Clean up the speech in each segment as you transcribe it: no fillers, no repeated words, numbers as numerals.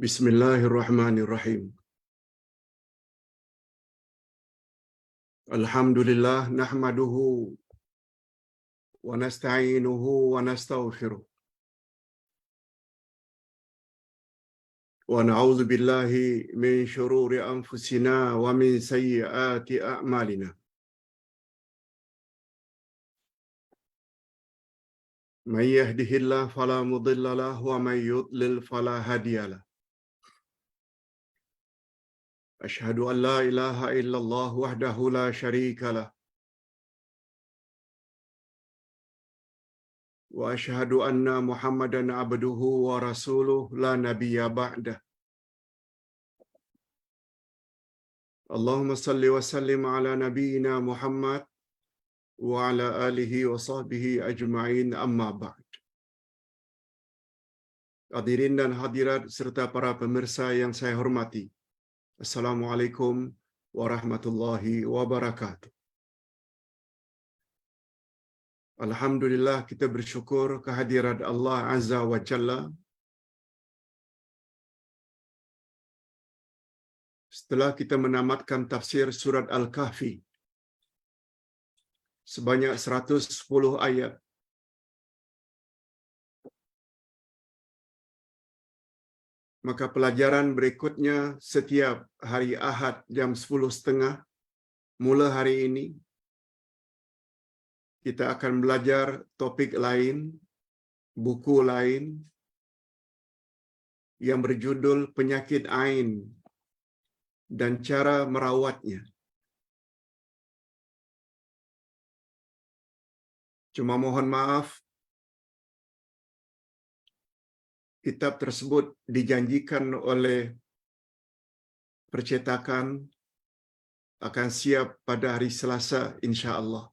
Bismillahirrahmanirrahim. Alhamdulillah nahmaduhu wa nasta'inuhu wa nastaghfiruh. Wa na'udzu billahi min shururi anfusina wa min sayyiati a'malina. May yahdihillahu fala mudilla lahu wa may yudlil fala hadiya lahu. Ashhadu an la ilaha illallah wahdahu la syarika lah. Wa ashhadu anna Muhammadan abduhu wa rasuluh la nabiyya ba'dah. Allahumma salli wa sallim ala nabiyyina Muhammad wa ala alihi wa sahbihi ajma'in amma ba'd. Hadirin dan hadirat serta para pemirsa yang saya hormati. Assalamualaikum warahmatullahi wabarakatuh. Alhamdulillah, kita bersyukur kehadirat Allah Azza wa Jalla. Setelah kita menamatkan tafsir surat Al-Kahfi sebanyak 110 ayat, maka pelajaran berikutnya setiap hari Ahad jam 10.30 mula hari ini kita akan belajar topik lain, buku lain yang berjudul Penyakit Ain dan Cara Merawatnya. Cuma mohon maaf, kitab tersebut dijanjikan oleh percetakan akan siap pada hari Selasa insya-Allah.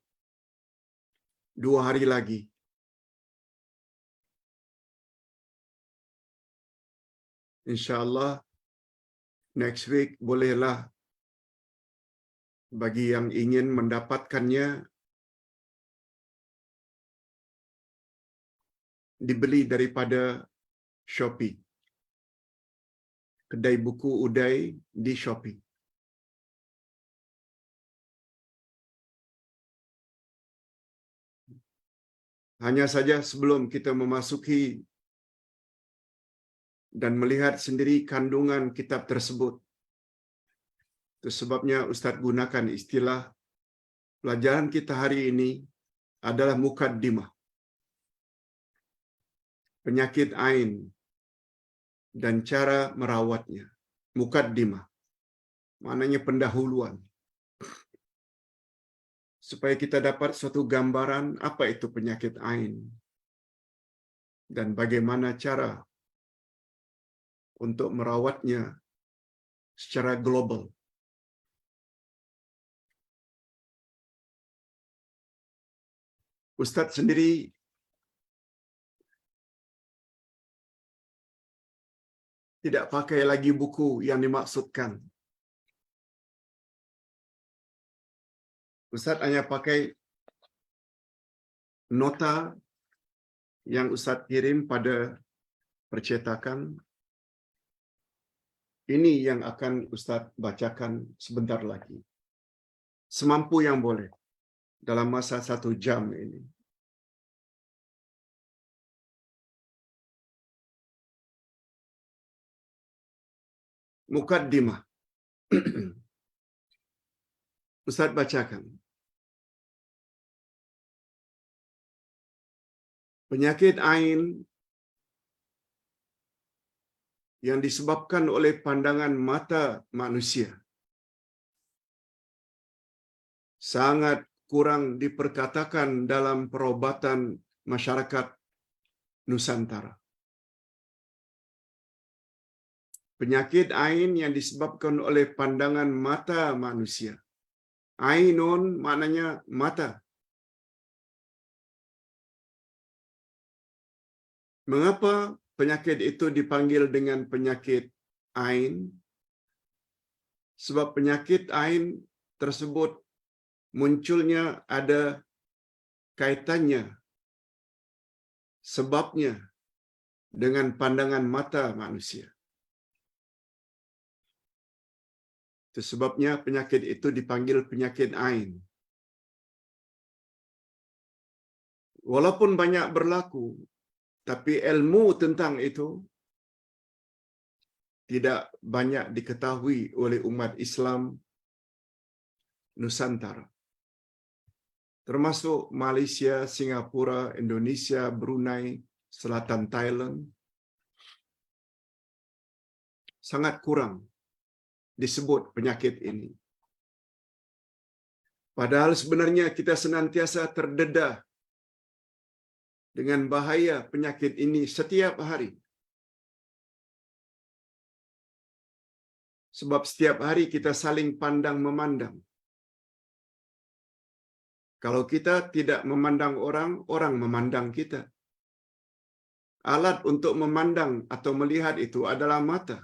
2 hari lagi. InsyaAllah next week bolehlah bagi yang ingin mendapatkannya dibeli daripada Shopee. Kedai buku Uday di Shopee. Hanya saja sebelum kita memasuki dan melihat sendiri kandungan kitab tersebut, itu sebabnya Ustaz gunakan istilah pelajaran kita hari ini adalah mukaddimah. Penyakit ain dan cara merawatnya. Mukaddimah maknanya pendahuluan, supaya kita dapat suatu gambaran apa itu penyakit ain dan bagaimana cara untuk merawatnya secara global. Ustaz sendiri tidak pakai lagi buku yang dimaksudkan. Ustaz hanya pakai nota yang Ustaz kirim pada percetakan. Ini yang akan Ustaz bacakan sebentar lagi. Semampu yang boleh dalam masa 1 jam ini. Mukaddimah. Ustaz bacakan. Penyakit ain yang disebabkan oleh pandangan mata manusia sangat kurang diperkatakan dalam perubatan masyarakat Nusantara. Penyakit ain yang disebabkan oleh pandangan mata manusia. Ainun maknanya mata. Mengapa penyakit itu dipanggil dengan penyakit ain? Sebab penyakit ain tersebut munculnya ada kaitannya, sebabnya dengan pandangan mata manusia. Itu sebabnya penyakit itu dipanggil penyakit ain. Walaupun banyak berlaku, tapi ilmu tentang itu tidak banyak diketahui oleh umat Islam Nusantara. Termasuk Malaysia, Singapura, Indonesia, Brunei, Selatan Thailand. Sangat kurang disebut penyakit ini. Padahal sebenarnya kita senantiasa terdedah dengan bahaya penyakit ini setiap hari. Sebab setiap hari kita saling pandang memandang. Kalau kita tidak memandang orang, orang memandang kita. Alat untuk memandang atau melihat itu adalah mata.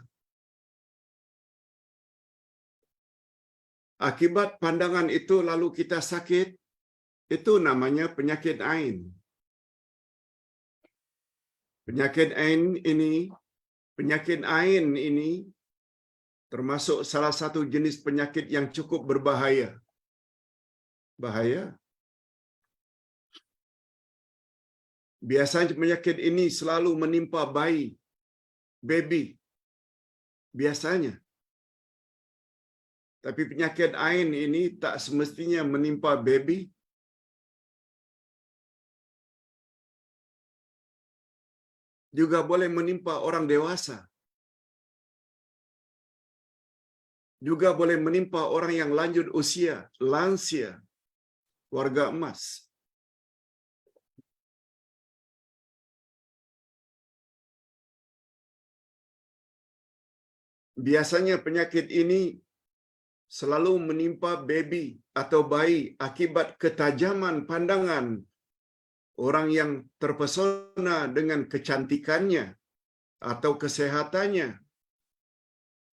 Akibat pandangan itu lalu kita sakit, itu namanya penyakit ain. Penyakit ain ini termasuk salah satu jenis penyakit yang cukup berbahaya. Bahaya. Biasanya penyakit ini selalu menimpa baby. Biasanya. Tapi penyakit ain ini tak semestinya menimpa baby. Juga boleh menimpa orang dewasa. Juga boleh menimpa orang yang lanjut usia, lansia, warga emas. Biasanya penyakit ini selalu menimpa baby atau bayi akibat ketajaman pandangan orang yang terpesona dengan kecantikannya atau kesehatannya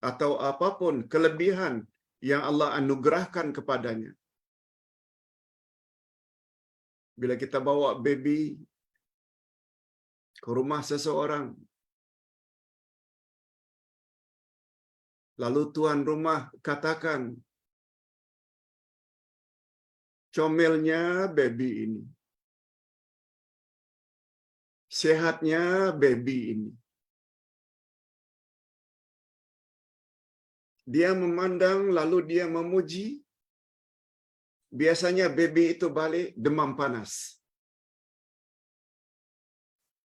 atau apapun kelebihan yang Allah anugerahkan kepadanya. Bila kita bawa baby ke rumah seseorang, lalu tuan rumah katakan, comelnya baby ini, sehatnya baby ini. Dia memandang lalu dia memuji, biasanya baby itu balik demam panas.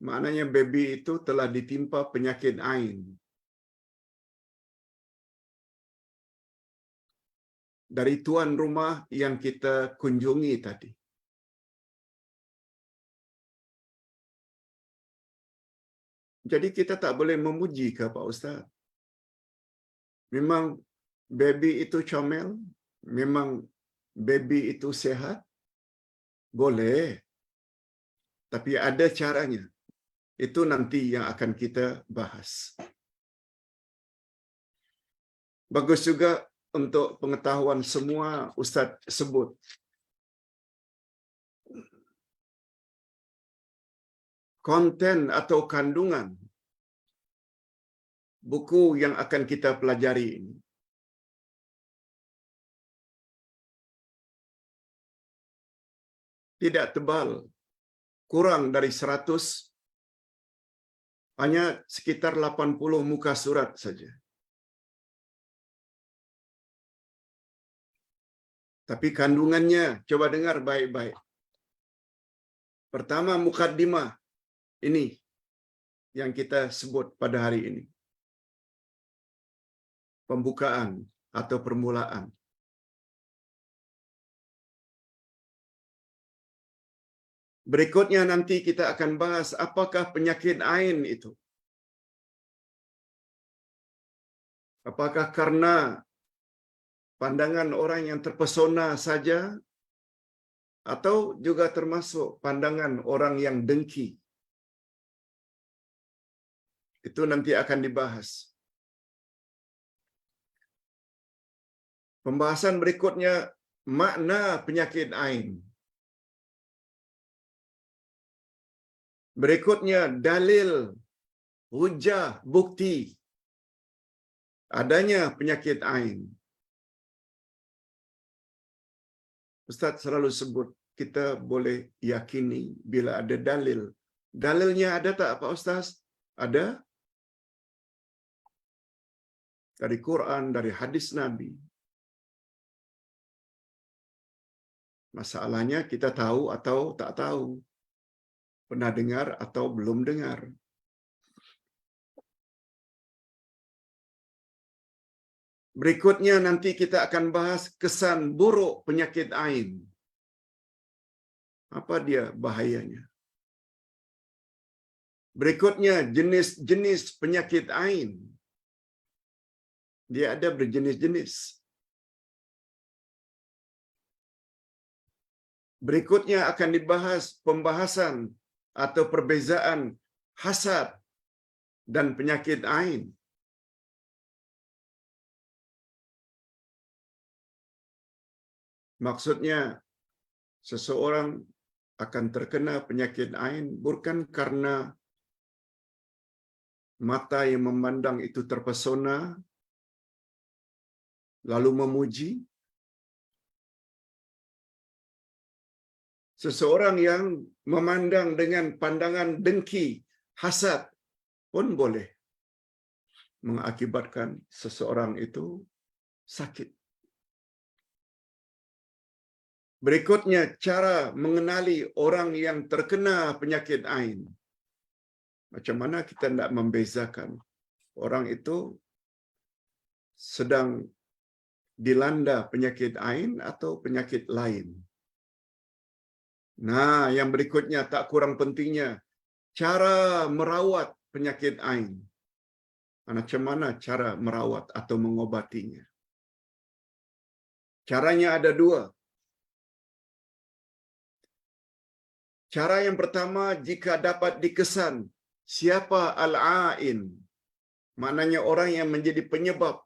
Maknanya baby itu telah ditimpa penyakit ain. Dari tuan rumah yang kita kunjungi tadi. Jadi kita tak boleh memuji ke Pak Ustaz. Memang baby itu comel, memang baby itu sehat, boleh. Tapi ada caranya. Itu nanti yang akan kita bahas. Bagus juga untuk pengetahuan semua Ustaz sebut. Konten atau kandungan buku yang akan kita pelajari ini. Tidak tebal, kurang dari 100, hanya sekitar 80 muka surat saja. Tapi kandungannya, coba dengar baik-baik. Pertama, mukaddimah. Ini yang kita sebut pada hari ini. Pembukaan atau permulaan. Berikutnya nanti kita akan bahas apakah penyakit ain itu. Apakah karena pandangan orang yang terpesona saja atau juga termasuk pandangan orang yang dengki. Itu nanti akan dibahas. Pembahasan berikutnya, makna penyakit ain. Berikutnya, dalil, hujah, bukti adanya penyakit ain. Ustaz selalu sebut kita boleh yakini bila ada dalil. Dalilnya ada tak Pak Ustaz? Ada. Dari Quran, dari hadis Nabi. Masalahnya kita tahu atau tak tahu. Pernah dengar atau belum dengar. Berikutnya nanti kita akan bahas kesan buruk penyakit ain. Apa dia bahayanya? Berikutnya jenis-jenis penyakit ain. Dia ada berjenis-jenis. Berikutnya akan dibahas pembahasan atau perbezaan hasad dan penyakit ain. Maksudnya seseorang akan terkena penyakit ain bukan karena mata yang memandang itu terpesona lalu memuji. Seseorang yang memandang dengan pandangan dengki, hasad pun boleh mengakibatkan seseorang itu sakit. Berikutnya, cara mengenali orang yang terkena penyakit ain. Macam mana kita nak membezakan orang itu sedang dilanda penyakit ain atau penyakit lain. Nah, yang berikutnya tak kurang pentingnya, cara merawat penyakit ain. Macam mana cara merawat atau mengobatinya? Caranya ada dua. Cara yang pertama, jika dapat dikesan siapa al-ain, maknanya orang yang menjadi penyebab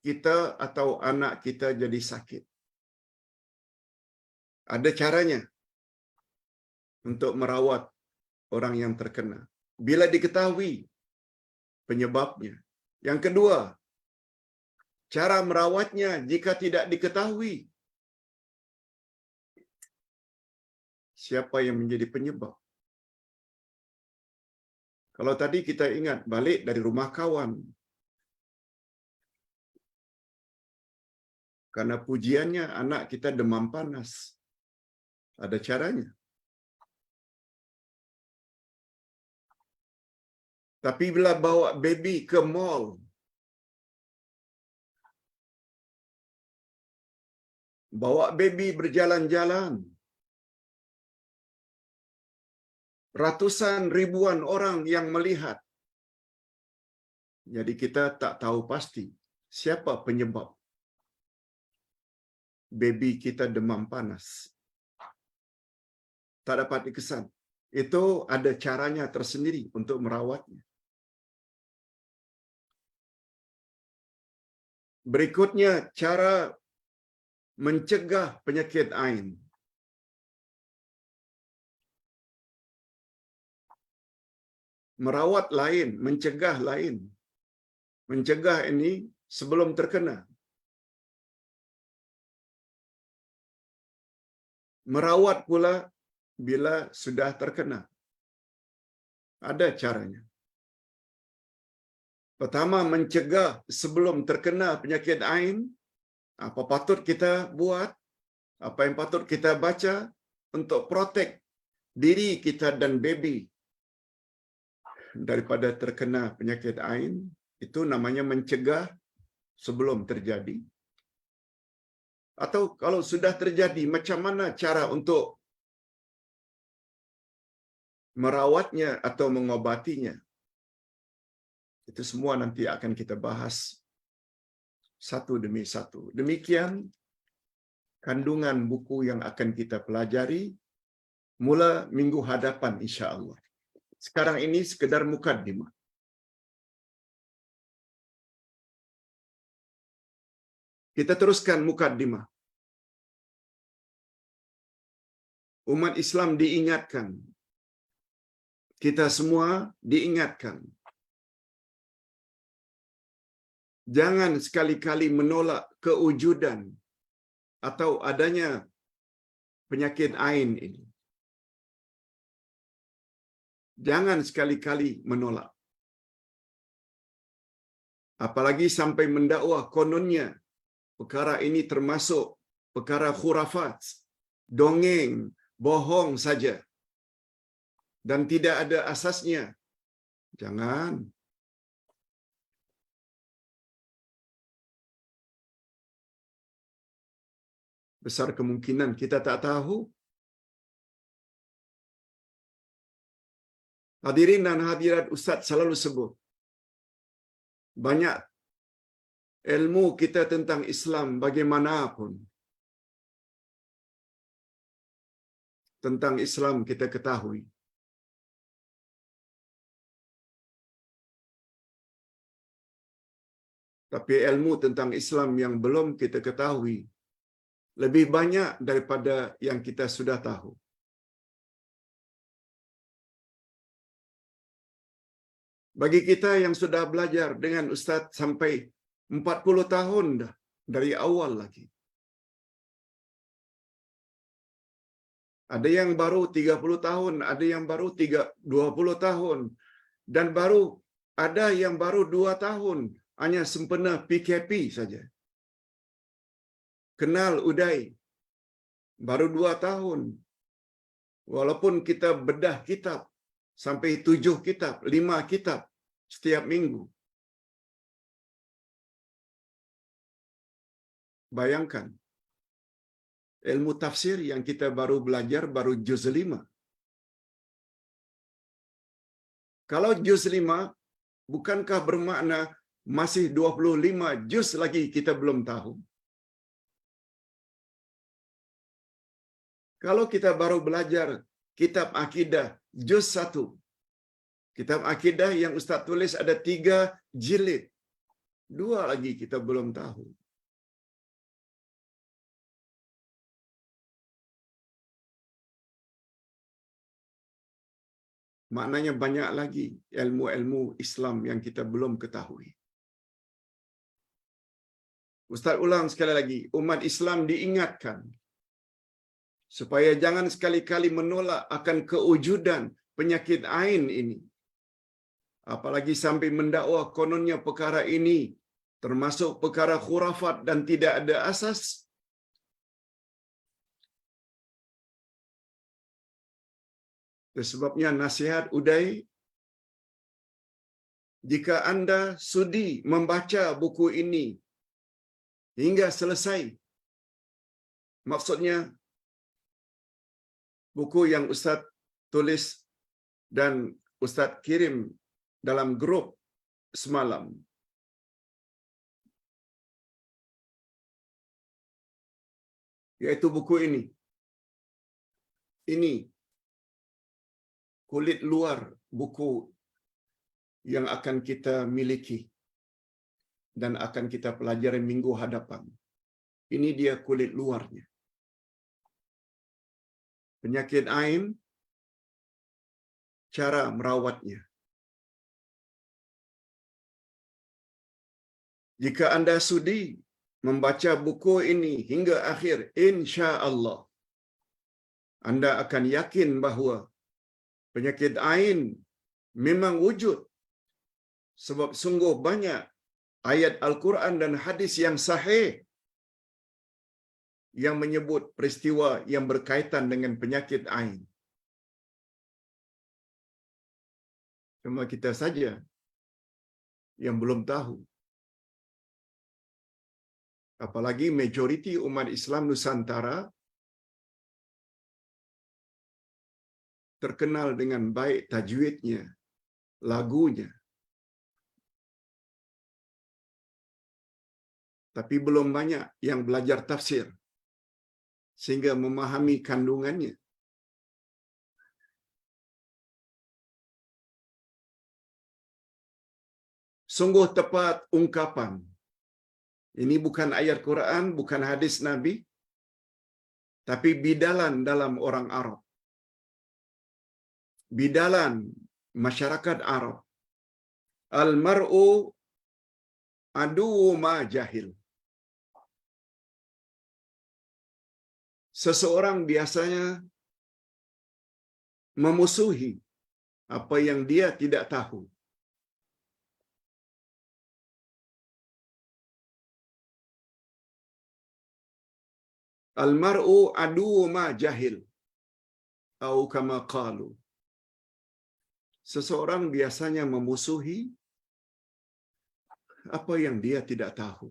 kita atau anak kita jadi sakit. Ada caranya untuk merawat orang yang terkena. Bila diketahui penyebabnya. Yang kedua, cara merawatnya jika tidak diketahui siapa yang menjadi penyebab. Kalau tadi kita ingat balik dari rumah kawan. Karena pujiannya anak kita demam panas. Ada caranya. Tapi bila bawa baby ke mall, bawa baby berjalan-jalan, ratusan ribuan orang yang melihat. Jadi kita tak tahu pasti siapa penyebab baby kita demam panas. Tak dapat dikesan. Itu ada caranya tersendiri untuk merawatnya. Berikutnya, cara mencegah penyakit ain. Merawat lain, mencegah lain. Mencegah ini sebelum terkena. Merawat pula bila sudah terkena. Ada caranya. Pertama, mencegah sebelum terkena penyakit ain. Apa patut kita buat? Apa yang patut kita baca untuk protek diri kita dan baby daripada terkena penyakit ain? Itu namanya mencegah sebelum terjadi. Atau kalau sudah terjadi, macam mana cara untuk merawatnya atau mengobatinya? Itu semua nanti akan kita bahas satu demi satu. Demikian kandungan buku yang akan kita pelajari mula minggu hadapan insya-Allah. Sekarang ini sekedar mukaddimah. Kita teruskan mukaddimah. Umat Islam diingatkan. Kita semua diingatkan. Jangan sekali-kali menolak kewujudan atau adanya penyakit ain ini. Jangan sekali-kali menolak. Apalagi sampai mendakwa kononnya perkara ini termasuk perkara khurafat, dongeng, bohong saja dan tidak ada asasnya. Jangan. Besar kemungkinan kita tak tahu. Hadirin dan hadirat, Ustaz selalu sebut, banyak ilmu kita tentang Islam bagaimanapun, tentang Islam kita ketahui. Tapi ilmu tentang Islam yang belum kita ketahui lebih banyak daripada yang kita sudah tahu. Bagi kita yang sudah belajar dengan Ustaz sampai 40 tahun dah, dari awal lagi. Ada yang baru 30 tahun, ada yang baru 20 tahun, dan ada yang baru 2 tahun, hanya sempena PKP saja. Kenal Uday, baru 2 tahun. Walaupun kita bedah kitab, sampai 7 kitab, 5 kitab setiap minggu. Bayangkan, ilmu tafsir yang kita baru belajar baru juz 5. Kalau juz 5, bukankah bermakna masih 25 juz lagi kita belum tahu? Kalau kita baru belajar kitab akidah juz 1, kitab akidah yang Ustaz tulis ada 3 jilid, 2 lagi kita belum tahu. Maknanya banyak lagi ilmu-ilmu Islam yang kita belum ketahui. Ustaz ulang sekali lagi, umat Islam diingatkan supaya jangan sekali-kali menolak akan kewujudan penyakit ain ini. Apalagi sampai mendakwa kononnya perkara ini termasuk perkara khurafat dan tidak ada asas. Sebabnya nasihat Uday, jika anda sudi membaca buku ini hingga selesai, maksudnya buku yang Ustaz tulis dan Ustaz kirim dalam grup semalam, yaitu buku ini. Ini kulit luar buku yang akan kita miliki dan akan kita pelajari minggu hadapan. Ini dia kulit luarnya. Penyakit ain, cara merawatnya. Jika anda sudi membaca buku ini hingga akhir, insya-Allah anda akan yakin bahawa penyakit ain memang wujud. Sebab sungguh banyak ayat Al-Quran dan hadis yang sahih yang menyebut peristiwa yang berkaitan dengan penyakit ain. Cuma kita saja yang belum tahu. Apalagi majoriti umat Islam Nusantara terkenal dengan baik tajwidnya, lagunya. Tapi belum banyak yang belajar tafsir sehingga memahami kandungannya. Sungguh tepat ungkapan. Ini bukan ayat Quran, bukan hadis Nabi, tapi bidalan dalam orang Arab. Bidalan masyarakat Arab. Al-mar'u adu ma jahil. Seseorang biasanya memusuhi apa yang dia tidak tahu. Al-mar'u adu ma jahil atau kama qalu. Seseorang biasanya memusuhi apa yang dia tidak tahu.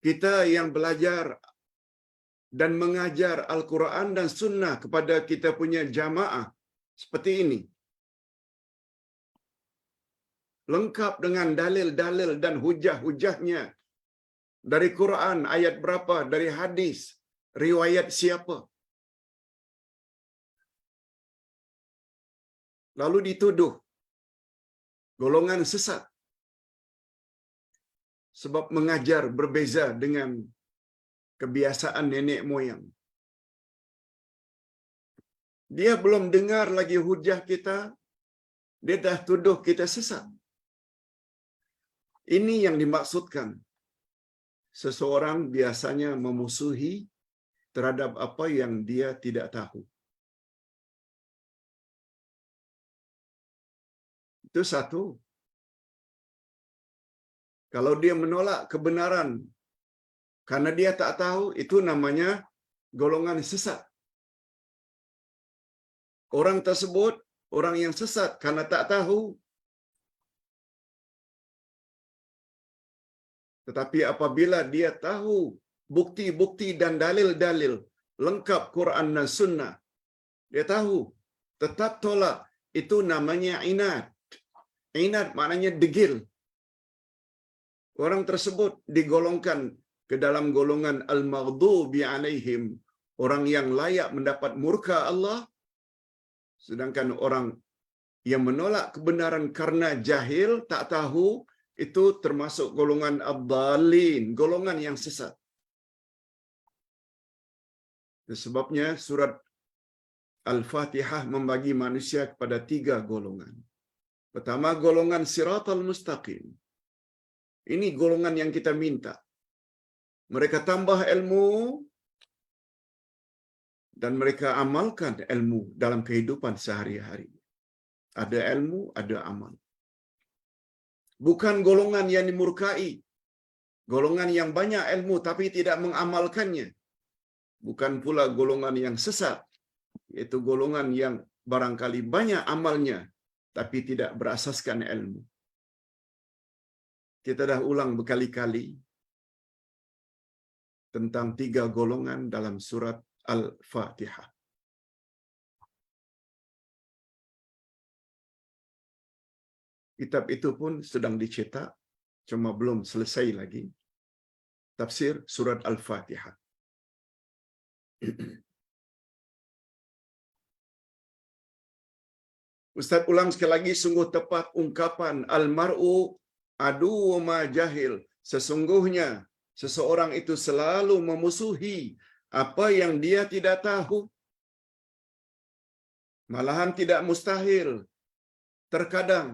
Kita yang belajar dan mengajar Al-Quran dan Sunnah kepada kita punya jamaah seperti ini, lengkap dengan dalil-dalil dan hujah-hujahnya dari Quran, ayat berapa, dari hadis, riwayat siapa. Lalu dituduh golongan sesat sebab mengajar berbeza dengan kebiasaan nenek moyang. Dia belum dengar lagi hujah kita, dia dah tuduh kita sesat. Ini yang dimaksudkan. Seseorang biasanya memusuhi terhadap apa yang dia tidak tahu. Itu satu. Kalau dia menolak kebenaran karena dia tak tahu, itu namanya golongan sesat. Orang tersebut orang yang sesat karena tak tahu. Tetapi apabila dia tahu bukti-bukti dan dalil-dalil lengkap Quran dan Sunnah, dia tahu, tetap tolak, itu namanya inat. Inat maknanya degil. Orang tersebut digolongkan ke dalam golongan al-maghdubi alaihim, orang yang layak mendapat murka Allah. Sedangkan orang yang menolak kebenaran karena jahil, tak tahu, itu termasuk golongan ad-dallin, golongan yang sesat. Sebabnya surat Al-Fatihah membagi manusia kepada 3 golongan. Pertama, golongan siratal mustaqim. Ini golongan yang kita minta. Mereka tambah ilmu dan mereka amalkan ilmu dalam kehidupan sehari-hari. Ada ilmu, ada amal. Bukan golongan yang dimurkai. Golongan yang banyak ilmu tapi tidak mengamalkannya. Bukan pula golongan yang sesat, yaitu golongan yang barangkali banyak amalnya tapi tidak berasaskan ilmu. Kita dah ulang berkali-kali tentang 3 golongan dalam surat Al-Fatihah. Kitab itu pun sedang dicetak, cuma belum selesai lagi. Tafsir surat Al-Fatihah. Ustaz ulang sekali lagi, sungguh tepat ungkapan al-mar'u adu ma jahil. Sesungguhnya seseorang itu selalu memusuhi apa yang dia tidak tahu. Malahan tidak mustahil. Terkadang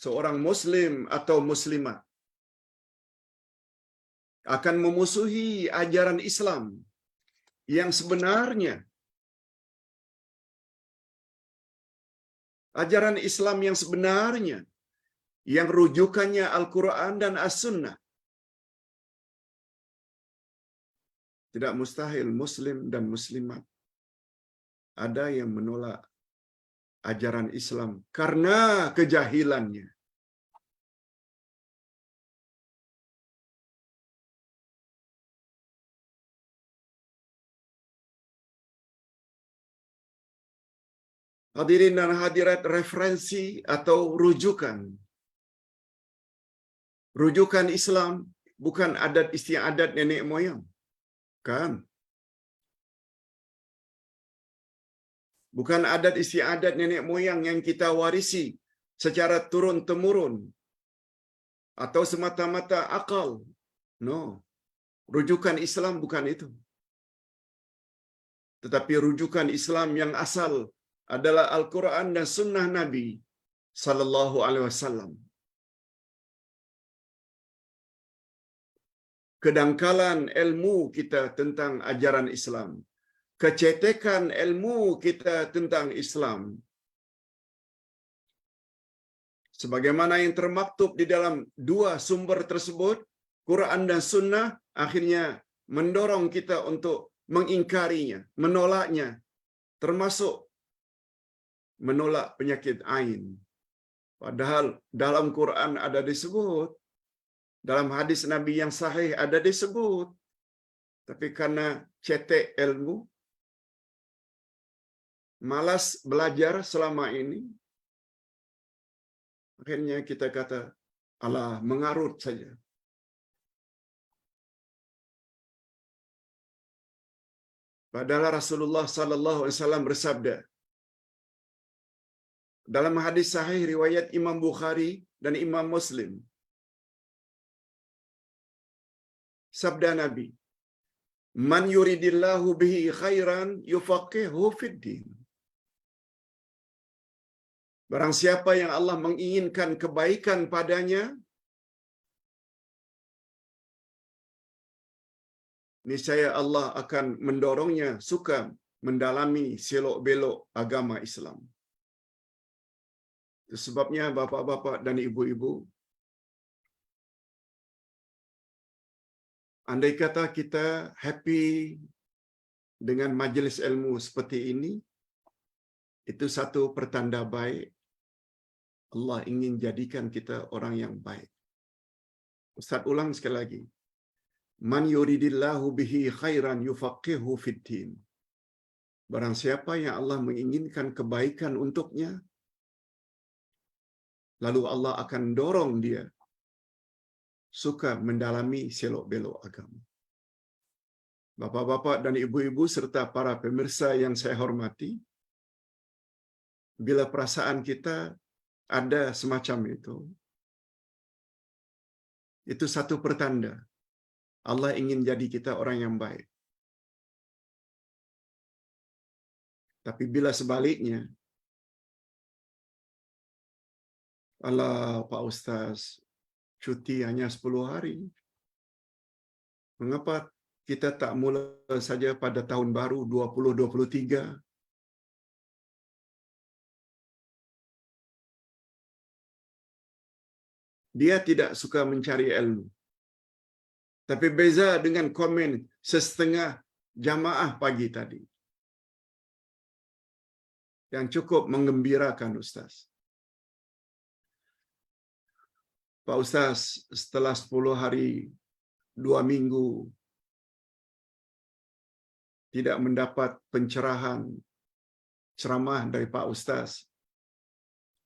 seorang muslim atau muslimat akan memusuhi ajaran Islam yang sebenarnya. Ajaran Islam yang sebenarnya, yang rujukannya Al-Quran dan As-Sunnah. Tidak mustahil muslim dan muslimat ada yang menolak ajaran Islam karena kejahilannya. Hadirin dan hadirat, referensi atau rujukan. Rujukan Islam bukan adat istiadat nenek moyang. Kan? Bukan adat istiadat nenek moyang yang kita warisi secara turun-temurun atau semata-mata akal. No. Rujukan Islam bukan itu. Tetapi rujukan Islam yang asal adalah Al-Quran dan Sunnah Nabi sallallahu alaihi wasallam. kedangkalan ilmu kita tentang ajaran Islam, kecetekan ilmu kita tentang Islam, sebagaimana yang termaktub di dalam dua sumber tersebut, Quran dan Sunnah, akhirnya mendorong kita untuk mengingkarinya, menolaknya, termasuk menolak penyakit ain. Padahal dalam Quran ada disebut, dalam hadis Nabi yang sahih ada disebut, tapi karena cetek ilmu, malas belajar selama ini, akhirnya kita kata, alah, mengarut saja. Padahal Rasulullah sallallahu alaihi wasallam bersabda dalam hadis sahih riwayat Imam Bukhari dan Imam Muslim, sabda Nabi, "Man yuridillahu bihi khairan yufaqihu fid din." Barang siapa yang Allah menginginkan kebaikan padanya, niscaya Allah akan mendorongnya suka mendalami selok-belok agama Islam. Itu sebabnya bapak-bapak dan ibu-ibu, andai kata kita happy dengan majlis ilmu seperti ini, itu satu pertanda baik. Allah ingin jadikan kita orang yang baik. Ustaz ulang sekali lagi. Man yuridillahu bihi khairan yufaqihu fid din. Barang siapa yang Allah menginginkan kebaikan untuknya, lalu Allah akan dorong dia suka mendalami selok-belok agama. Bapak-bapak dan ibu-ibu serta para pemirsa yang saya hormati, bila perasaan kita ada semacam itu satu pertanda Allah ingin jadi kita orang yang baik. Tapi bila sebaliknya, alah Pak Ustaz, cuti hanya 10 hari. Mengapa kita tak mula saja pada tahun baru 2023? Dia tidak suka mencari ilmu. Tapi beza dengan komen setengah jamaah pagi tadi, yang cukup menggembirakan Ustaz. Pak Ustaz, setelah 10 hari, 2 minggu, tidak mendapat pencerahan, ceramah dari Pak Ustaz,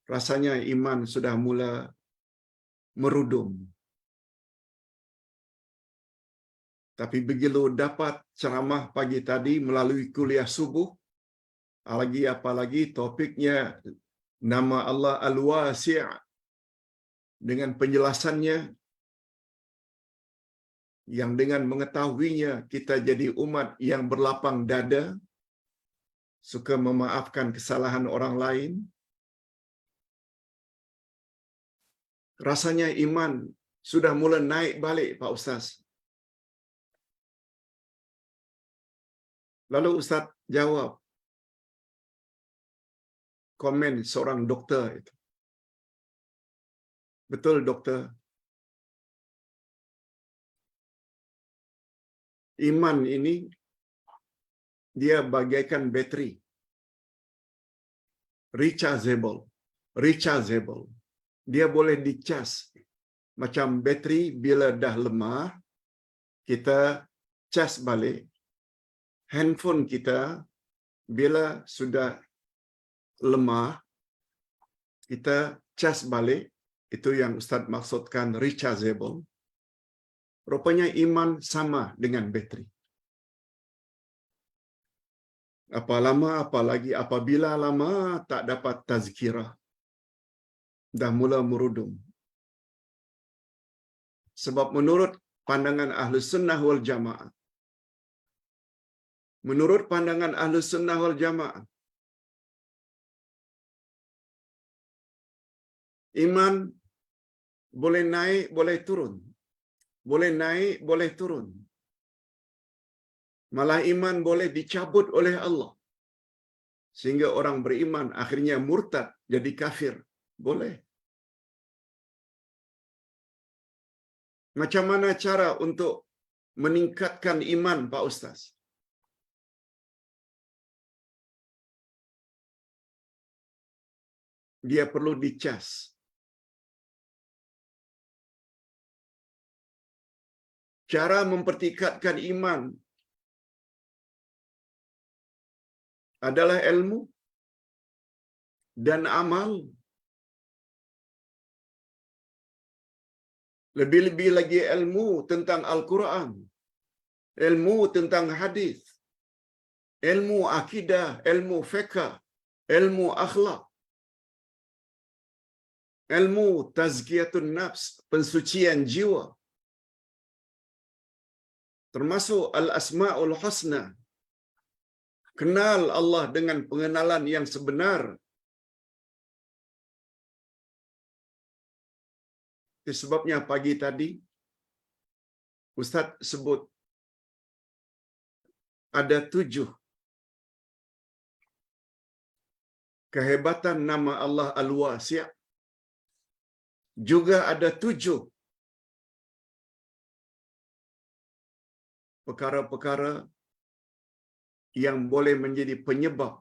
rasanya iman sudah mula merudum. Tapi begitu dapat ceramah pagi tadi melalui kuliah subuh, apalagi topiknya nama Allah Al-Wasi' dengan penjelasannya, yang dengan mengetahuinya kita jadi umat yang berlapang dada, suka memaafkan kesalahan orang lain. Rasanya iman sudah mula naik balik, Pak Ustaz. Lalu Ustaz jawab komen seorang doktor itu. Betul doktor. Iman ini dia bagaikan bateri. Rechargeable. Dia boleh dicas. Macam bateri bila dah lemah, kita cas balik. Handphone kita bila sudah lemah, kita cas balik. Itu yang Ustaz maksudkan rechargeable. Rupanya iman sama dengan bateri. Apabila lama tak dapat tazkirah, dah mula merudum. Sebab menurut pandangan Ahlus Sunnah wal Jamaah, iman boleh naik, boleh turun. boleh naik, boleh turun. Malah iman boleh dicabut oleh Allah. Sehingga orang beriman akhirnya murtad, jadi kafir. Boleh. Macam mana cara untuk meningkatkan iman, Pak Ustaz? Dia perlu dicas. Cara mempertingkatkan iman adalah ilmu dan amal. Lebih-lebih lagi ilmu tentang Al-Quran, ilmu tentang hadis, ilmu akidah, ilmu fiqh, ilmu akhlak, ilmu tazkiyatun nafs, pensucian jiwa, termasuk al-asma'ul husna. Kenal Allah dengan pengenalan yang sebenar. Itu sebabnya pagi tadi Ustaz sebut ada 7 kehebatan nama Allah Al-Wasi'. Juga ada 7 perkara-perkara yang boleh menjadi penyebab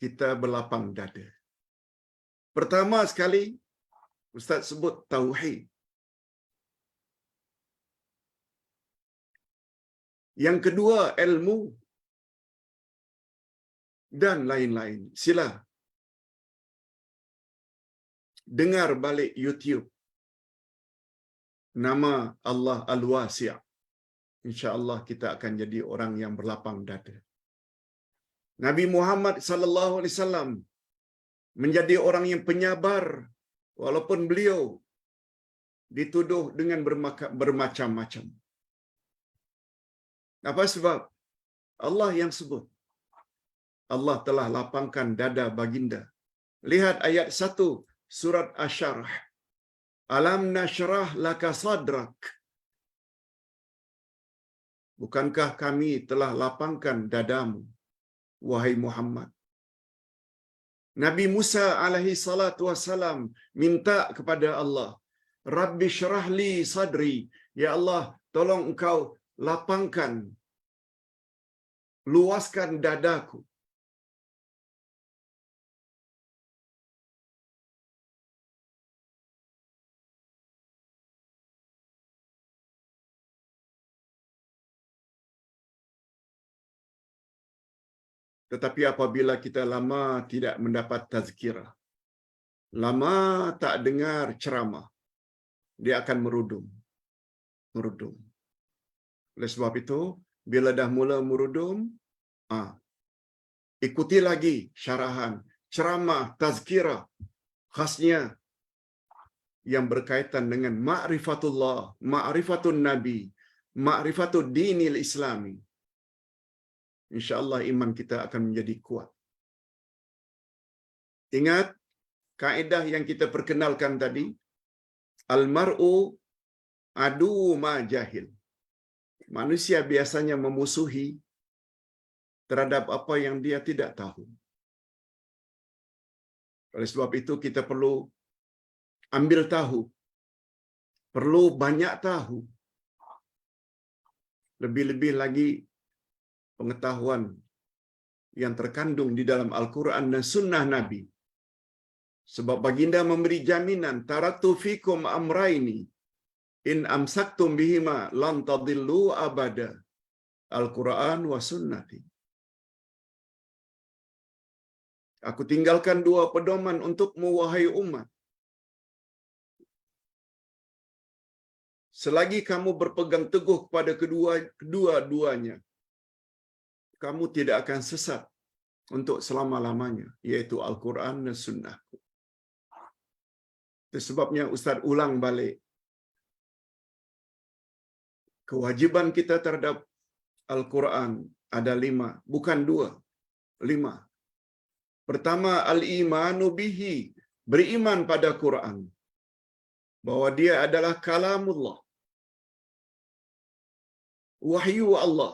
kita berlapang dada. Pertama sekali, Ustaz sebut tauhid. Yang kedua, ilmu dan lain-lain. Sila dengar balik YouTube nama Allah Al-Wasi'. InsyaAllah kita akan jadi orang yang berlapang dada. Nabi Muhammad sallallahu alaihi wasallam menjadi orang yang penyabar walaupun beliau dituduh dengan bermacam-macam. Apa sebab? Allah yang sebut. Allah telah lapangkan dada baginda. Lihat ayat 1 surat Asy-Syarh. Alam nashrah laka sadrak. Bukankah kami telah lapangkan dadamu, wahai Muhammad? Nabi Musa alaihi salatu wassalam minta kepada Allah, Rabbi syrah li sadri. Ya Allah, tolong engkau lapangkan, luaskan dadaku. Tetapi apabila kita lama tidak mendapat tazkirah, lama tak dengar ceramah, dia akan merudum. Oleh sebab itu, bila dah mula merudum, ikuti lagi syarahan, ceramah, tazkirah, khasnya yang berkaitan dengan ma'rifatullah, ma'rifatun Nabi, ma'rifatud dinil Islami. InsyaAllah iman kita akan menjadi kuat. Ingat kaedah yang kita perkenalkan tadi, al-mar'u adu ma jahil. Manusia biasanya memusuhi terhadap apa yang dia tidak tahu. Oleh sebab itu kita perlu ambil tahu, perlu banyak tahu. Lebih-lebih lagi pengetahuan yang terkandung di dalam Al-Quran dan Sunnah Nabi. Sebab baginda memberi jaminan, taraktu fikum amraini, in amsaktum bihima lan tadillu abada. Al-Quran wa sunnati. Aku tinggalkan 2 pedoman untukmu, wahai umat. Selagi kamu berpegang teguh kepada kedua-duanya, kamu tidak akan sesat untuk selama-lamanya, yaitu Al-Quran dan Sunnahku. Itu sebabnya Ustaz ulang balik. Kewajiban kita terhadap Al-Quran ada 5, bukan 2, 5. Pertama, al-imanu bihi, beriman pada Quran, bahwa dia adalah kalamullah, wahyu Allah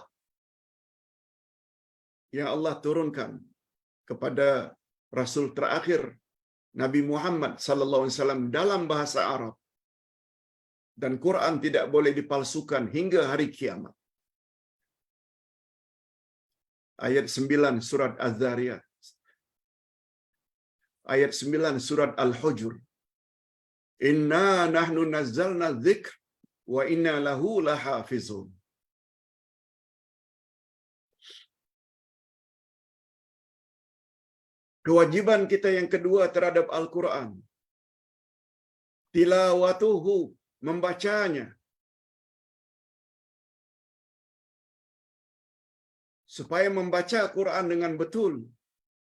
yang Allah turunkan kepada Rasul terakhir Nabi Muhammad sallallahu alaihi wasallam dalam bahasa Arab, dan Quran tidak boleh dipalsukan hingga hari kiamat. Ayat 9 surat Az-Zariyat. Ayat 9 surat Al-Hujur. Inna nahnu nazzalna dzikr wa inna lahu lahafizun. Kewajiban kita yang kedua terhadap Al-Quran, tilawatuhu, membacanya. Supaya membaca Quran dengan betul,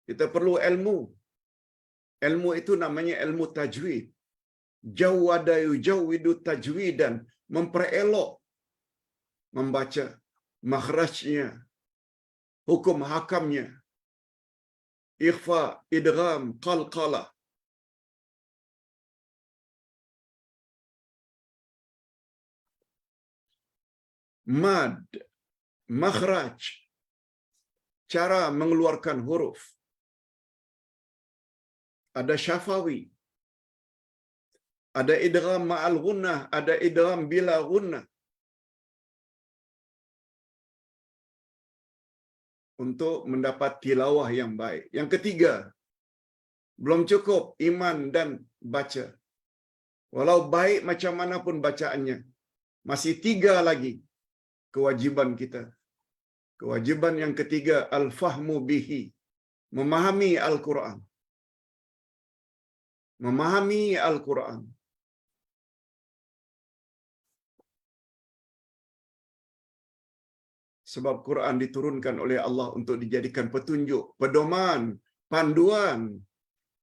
kita perlu ilmu. Ilmu itu namanya ilmu tajwid. Jawwada yujawwidu tajwidan, memperelok membaca, makhrajnya, hukum hakamnya, ikhfa, idgham, qalqalah. Mad, makhraj, cara mengeluarkan huruf. Ada syafawi, ada idgham ma'al gunnah, ada idgham bila gunnah. Untuk mendapat tilawah yang baik. Yang ketiga, belum cukup iman dan baca. Walau baik macam mana pun bacaannya, masih tiga lagi kewajiban kita. Kewajiban yang ketiga, al-fahmu bihi, memahami Al-Quran. Memahami Al-Quran. Sebab Quran diturunkan oleh Allah untuk dijadikan petunjuk, pedoman, panduan.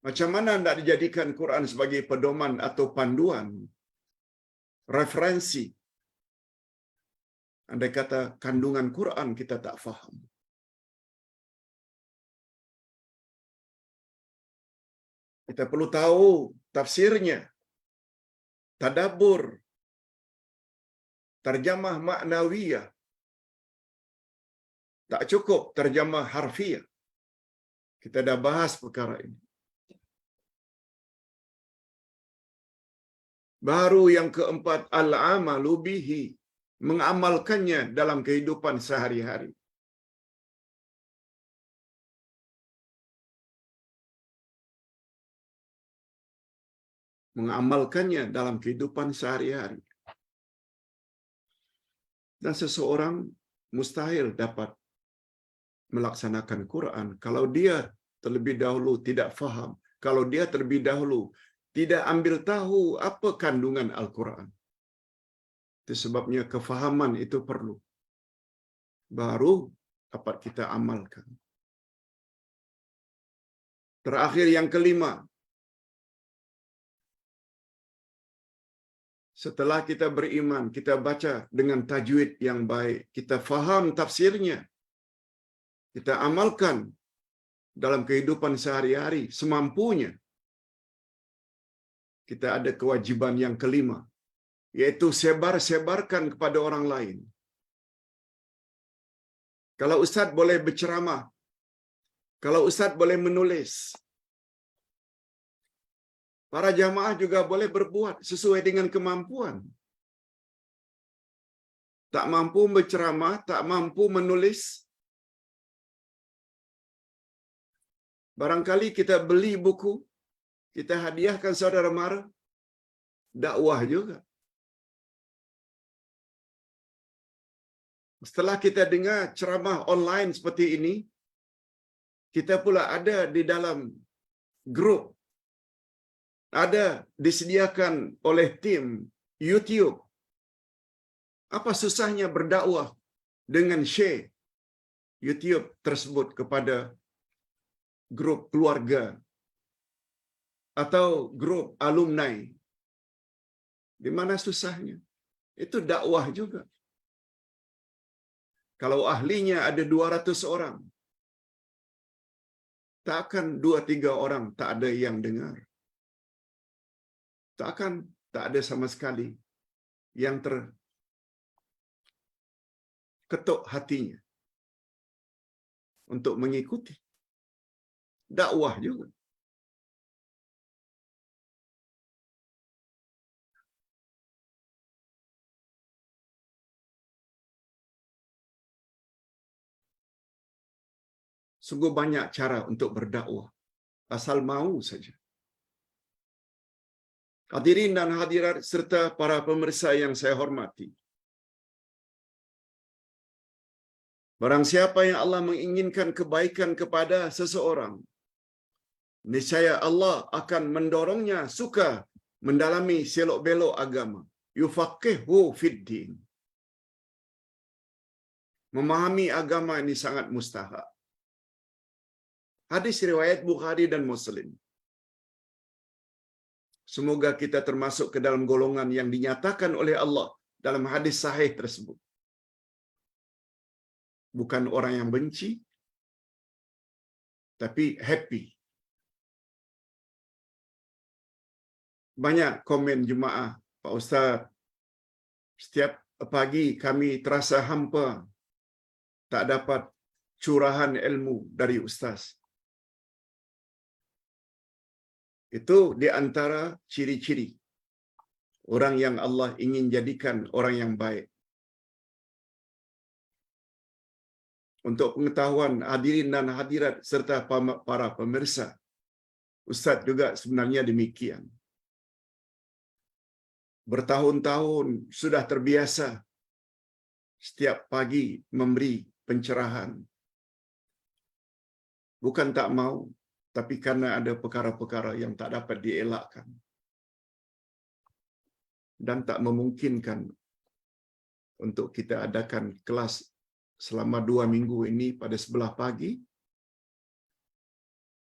Macam mana hendak dijadikan Quran sebagai pedoman atau panduan? Referensi. Andai kata kandungan Quran kita tak faham. Kita perlu tahu tafsirnya, tadabbur, terjemah maknawiyah. Tak cukup terjemah harfiah. Kita dah bahas perkara ini. Baru yang keempat, al-amalu bihi, mengamalkannya dalam kehidupan sehari-hari. Mengamalkannya dalam kehidupan sehari-hari. Dan seseorang mustahil dapat melaksanakan Quran kalau dia terlebih dahulu tidak faham, kalau dia terlebih dahulu tidak ambil tahu apa kandungan Al-Quran. Itu sebabnya kefahaman itu perlu. Baru dapat kita amalkan. Terakhir yang kelima, setelah kita beriman, kita baca dengan tajwid yang baik, kita faham tafsirnya, kita amalkan dalam kehidupan sehari-hari semampunya. Kita ada kewajiban yang kelima, yaitu sebar-sebarkan kepada orang lain. Kalau ustaz boleh berceramah, kalau ustaz boleh menulis, para jamaah juga boleh berbuat sesuai dengan kemampuan. Tak mampu berceramah, tak mampu menulis, barangkali kita beli buku, kita hadiahkan saudara mara, dakwah juga. Setelah kita dengar ceramah online seperti ini, kita pula ada di dalam grup, ada disediakan oleh tim YouTube. Apa susahnya berdakwah dengan share YouTube tersebut kepada grup keluarga atau grup alumni? Di mana susahnya? Itu dakwah juga. Kalau ahlinya ada 200 orang, takkan 2-3 orang tak ada yang dengar. Tak ada sama sekali yang ketuk hatinya untuk mengikuti. Dakwah juga. Sungguh banyak cara untuk berdakwah, asal mau saja. Hadirin dan hadirat serta para pemirsa yang saya hormati. Barang siapa yang Allah menginginkan kebaikan kepada seseorang, niscaya Allah akan mendorongnya suka mendalami selok-belok agama. Yufaqihu fiddin. Memahami agama ini sangat mustahak. Hadis riwayat Bukhari dan Muslim. Semoga kita termasuk ke dalam golongan yang dinyatakan oleh Allah dalam hadis sahih tersebut. Bukan orang yang benci, tapi happy. Banyak komen jemaah, Pak Ustaz, setiap pagi kami terasa hampa, tak dapat curahan ilmu dari Ustaz. Itu di antara ciri-ciri orang yang Allah ingin jadikan orang yang baik. Untuk pengetahuan hadirin dan hadirat serta para pemirsa, Ustaz juga sebenarnya demikian. Bertahun-tahun sudah terbiasa setiap pagi memberi pencerahan. Bukan tak mau, tapi karena ada perkara-perkara yang tak dapat dielakkan dan tak memungkinkan untuk kita adakan kelas selama 2 minggu ini pada sebelah pagi.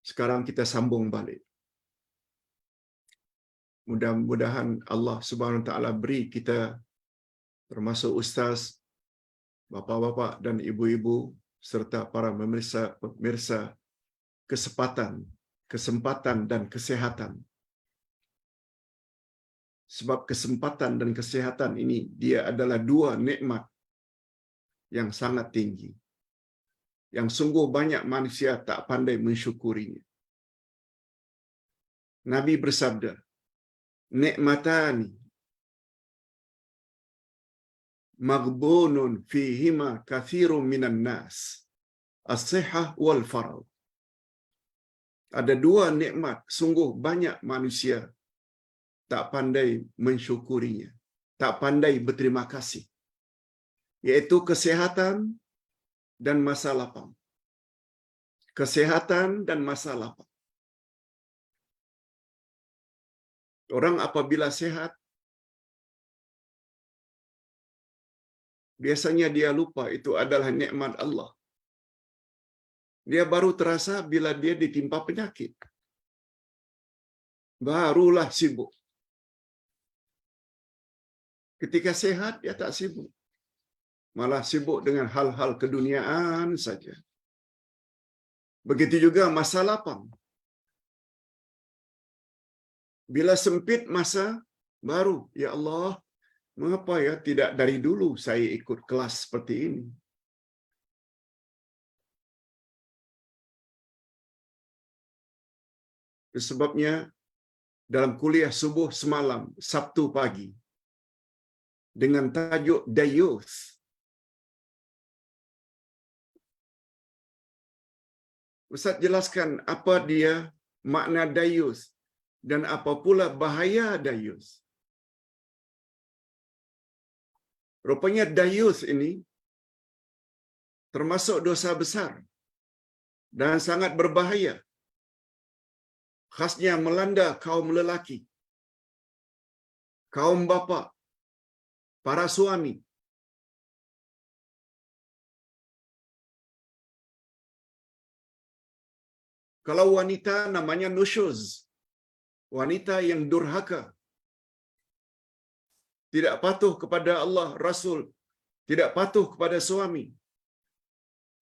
Sekarang kita sambung balik. Mudah-mudahan Allah Subhanahu Wa Taala beri kita termasuk ustaz, bapa-bapa dan ibu-ibu serta para pemirsa kesempatan dan kesehatan. Sebab kesempatan dan kesehatan ini dia adalah 2 nikmat yang sangat tinggi, yang sungguh banyak manusia tak pandai mensyukurinya. Nabi bersabda, nikmatani maghbunun fihima kathirun minan nas, as-sihah wal faragh. Ada 2 nikmat sungguh banyak manusia tak pandai mensyukurinya, tak pandai berterima kasih, yaitu kesehatan dan masa lapang. Kesehatan dan masa lapang. Orang apabila sehat, biasanya dia lupa itu adalah nikmat Allah. Dia baru terasa bila dia ditimpa penyakit. Barulah sibuk. Ketika sehat, dia tak sibuk. Malah sibuk dengan hal-hal keduniaan saja. Begitu juga masa lapang. Bila sempit masa, baru, ya Allah, mengapa ya tidak dari dulu saya ikut kelas seperti ini? Sebabnya, dalam kuliah subuh semalam, Sabtu pagi, dengan tajuk Dayuth, Ustaz jelaskan apa dia makna Dayuth dan apa pula bahaya Dayuth. Rupanya Dayuth ini termasuk dosa besar dan sangat berbahaya. Khasnya melanda kaum lelaki, kaum bapa, para suami. Kalau wanita namanya nusyuz, wanita yang durhaka, tidak patuh kepada Allah, Rasul, tidak patuh kepada suami.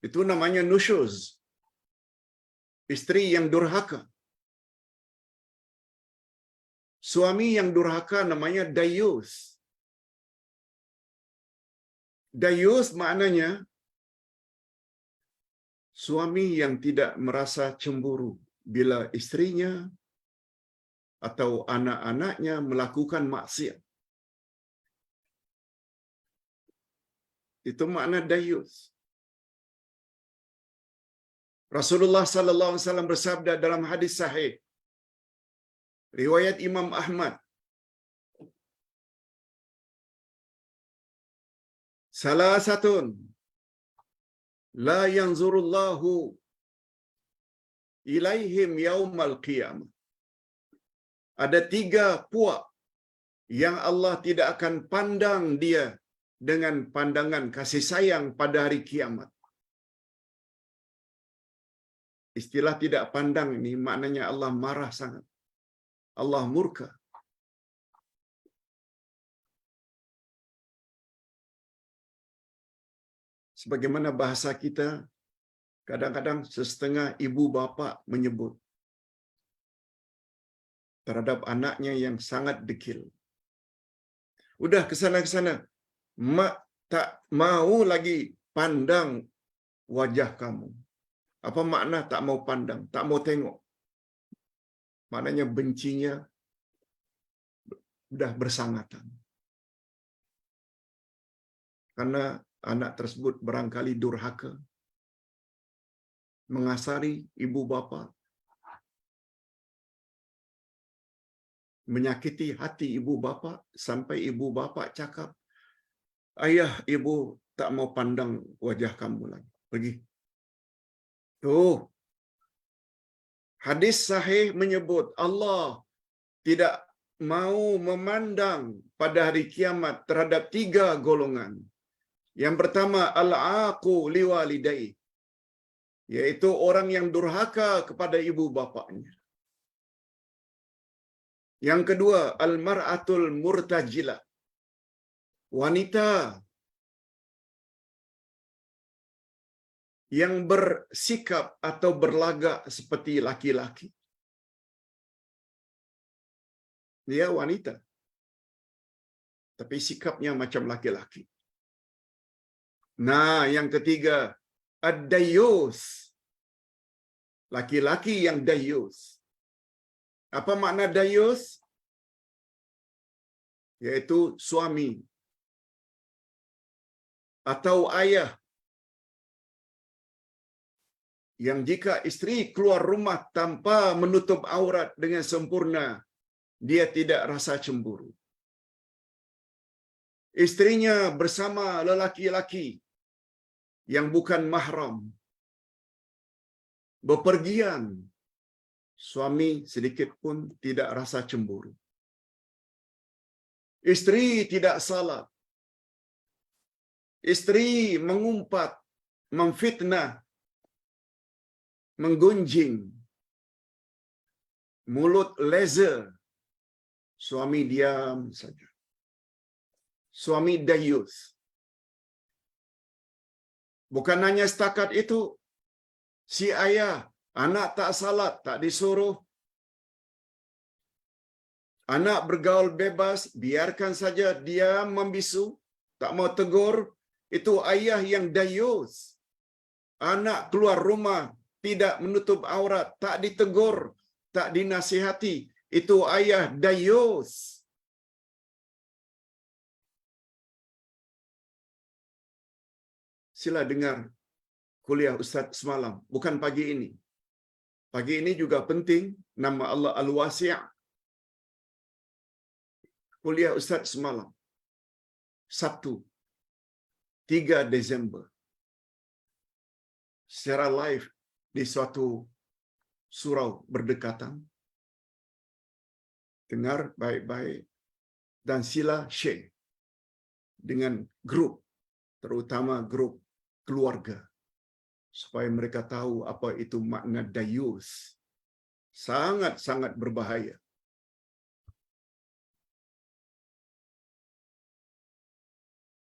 Itu namanya nusyuz. Istri yang durhaka. Suami yang durhaka namanya dayus. Dayus maknanya suami yang tidak merasa cemburu bila istrinya atau anak-anaknya melakukan maksiat. Itu makna dayus. Rasulullah sallallahu alaihi wasallam bersabda dalam hadis sahih riwayat Imam Ahmad, salasatun la yanzurullahu ilaihim yaumal qiyamah. Ada 3 puak yang Allah tidak akan pandang dia dengan pandangan kasih sayang pada hari kiamat. Istilah tidak pandang ini maknanya Allah marah sangat. Allah murka. Sebagaimana bahasa kita, kadang-kadang setengah ibu bapa menyebut terhadap anaknya yang sangat dekil. Udah kesana-kesana, mak tak mau lagi pandang wajah kamu. Apa makna tak mau pandang, tak mau tengok? Maknanya bencinya sudah bersangatan. Karena anak tersebut barangkali durhaka, mengasari ibu bapa, menyakiti hati ibu bapa sampai ibu bapa cakap, ayah ibu tak mau pandang wajah kamu lagi. Pergi. Tuh. Hadis sahih menyebut Allah tidak mau memandang pada hari kiamat terhadap 3 golongan. Yang pertama, al-aqu liwalidai, yaitu orang yang durhaka kepada ibu bapaknya. Yang kedua, al-mar'atul murtajilah, wanita yang bersikap atau berlagak seperti laki-laki. Dia wanita, tapi sikapnya macam laki-laki. Nah, yang ketiga, ad-dayyus, laki-laki yang dayyus. Apa makna dayyus? Yaitu suami atau ayah yang jika istri keluar rumah tanpa menutup aurat dengan sempurna, dia tidak rasa cemburu. Istrinya bersama lelaki-laki yang bukan mahram, bepergian, suami sedikit pun tidak rasa cemburu. Istri tidak salat, istri mengumpat, memfitnah, menggunjing, mulut leza, suami diam saja. Suami dayus. Bukan hanya setakat itu, si ayah, anak tak salat, tak disuruh. Anak bergaul bebas, biarkan saja dia membisu, tak mau tegur, itu ayah yang dayus. Anak keluar rumah, tidak menutup aurat, tak ditegur, tak dinasihati, itu ayah dayus. Sila dengar kuliah Ustaz semalam, bukan pagi ini. Pagi ini juga penting, nama Allah Al-Wasi'. Kuliah Ustaz semalam, Sabtu, 3 Desember. Secara live di suatu surau berdekatan. Dengar baik-baik dan sila share dengan grup, terutama grup keluarga, supaya mereka tahu apa itu makna dayus. Sangat-sangat berbahaya.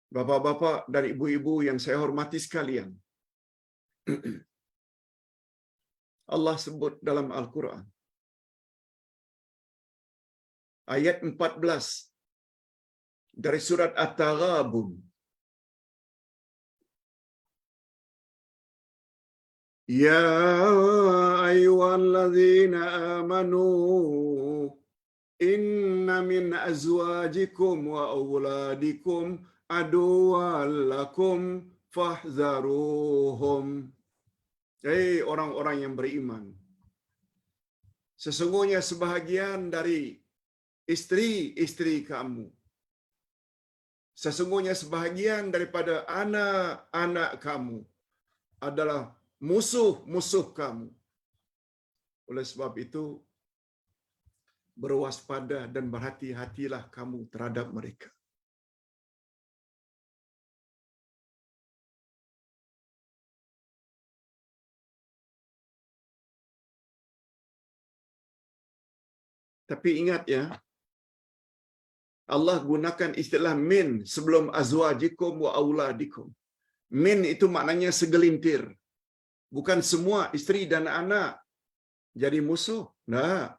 Bapak-bapak dan ibu-ibu yang saya hormati sekalian, Allah sebut dalam Al-Quran, ayat 14 dari surat At-Taghabun, Ya ayyuhalladzina amanu inna min azwajikum wa auladikum aduwwan lakum fahzaruhum. Hei orang-orang yang beriman, sesungguhnya sebahagian dari istri-istri kamu, sesungguhnya sebahagian daripada anak-anak kamu adalah musuh-musuh kamu. Oleh sebab itu, berwaspada dan berhati-hatilah kamu terhadap mereka. Tapi ingat ya, Allah gunakan istilah min sebelum azwajikum wa auladikum. Min itu maknanya segelintir. Bukan semua isteri dan anak jadi musuh. Nah,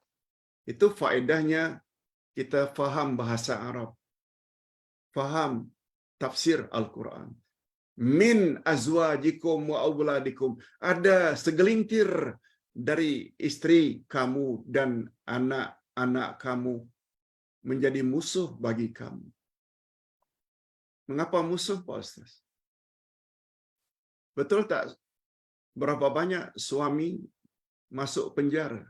itu faedahnya kita faham bahasa Arab. Faham tafsir Al-Quran. Min azwajikum wa auladikum. Ada segelintir dari istri kamu dan anak-anak kamu menjadi musuh bagi kamu. Mengapa musuh, Pak Ustaz? Betul tak? Berapa banyak suami masuk penjara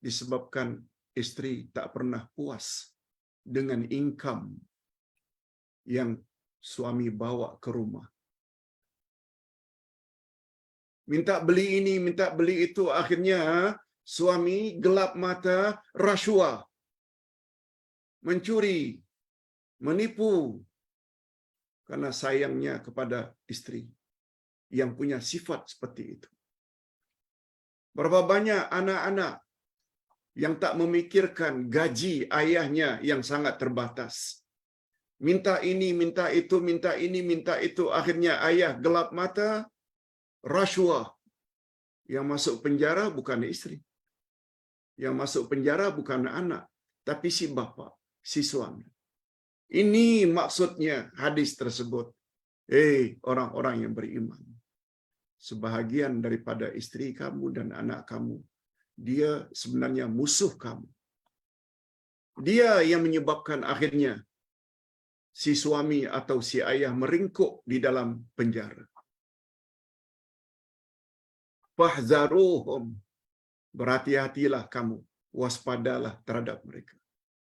disebabkan istri tak pernah puas dengan income yang suami bawa ke rumah. Minta beli ini, minta beli itu, akhirnya suami gelap mata, rasuah, mencuri, menipu, karena sayangnya kepada istri yang punya sifat seperti itu. Berapa banyak anak-anak yang tak memikirkan gaji ayahnya yang sangat terbatas. Minta ini, minta itu, minta ini, minta itu. Akhirnya ayah gelap mata, rasuah. Yang masuk penjara bukan istri. Yang masuk penjara bukan anak, tapi si bapa, si suami. Ini maksudnya hadis tersebut. Orang-orang yang beriman. Sebahagian daripada istri kamu dan anak kamu, dia sebenarnya musuh kamu. Dia yang menyebabkan akhirnya si suami atau si ayah meringkuk di dalam penjara. Fahzaruhum. Berhati-hatilah kamu. Waspadalah terhadap mereka.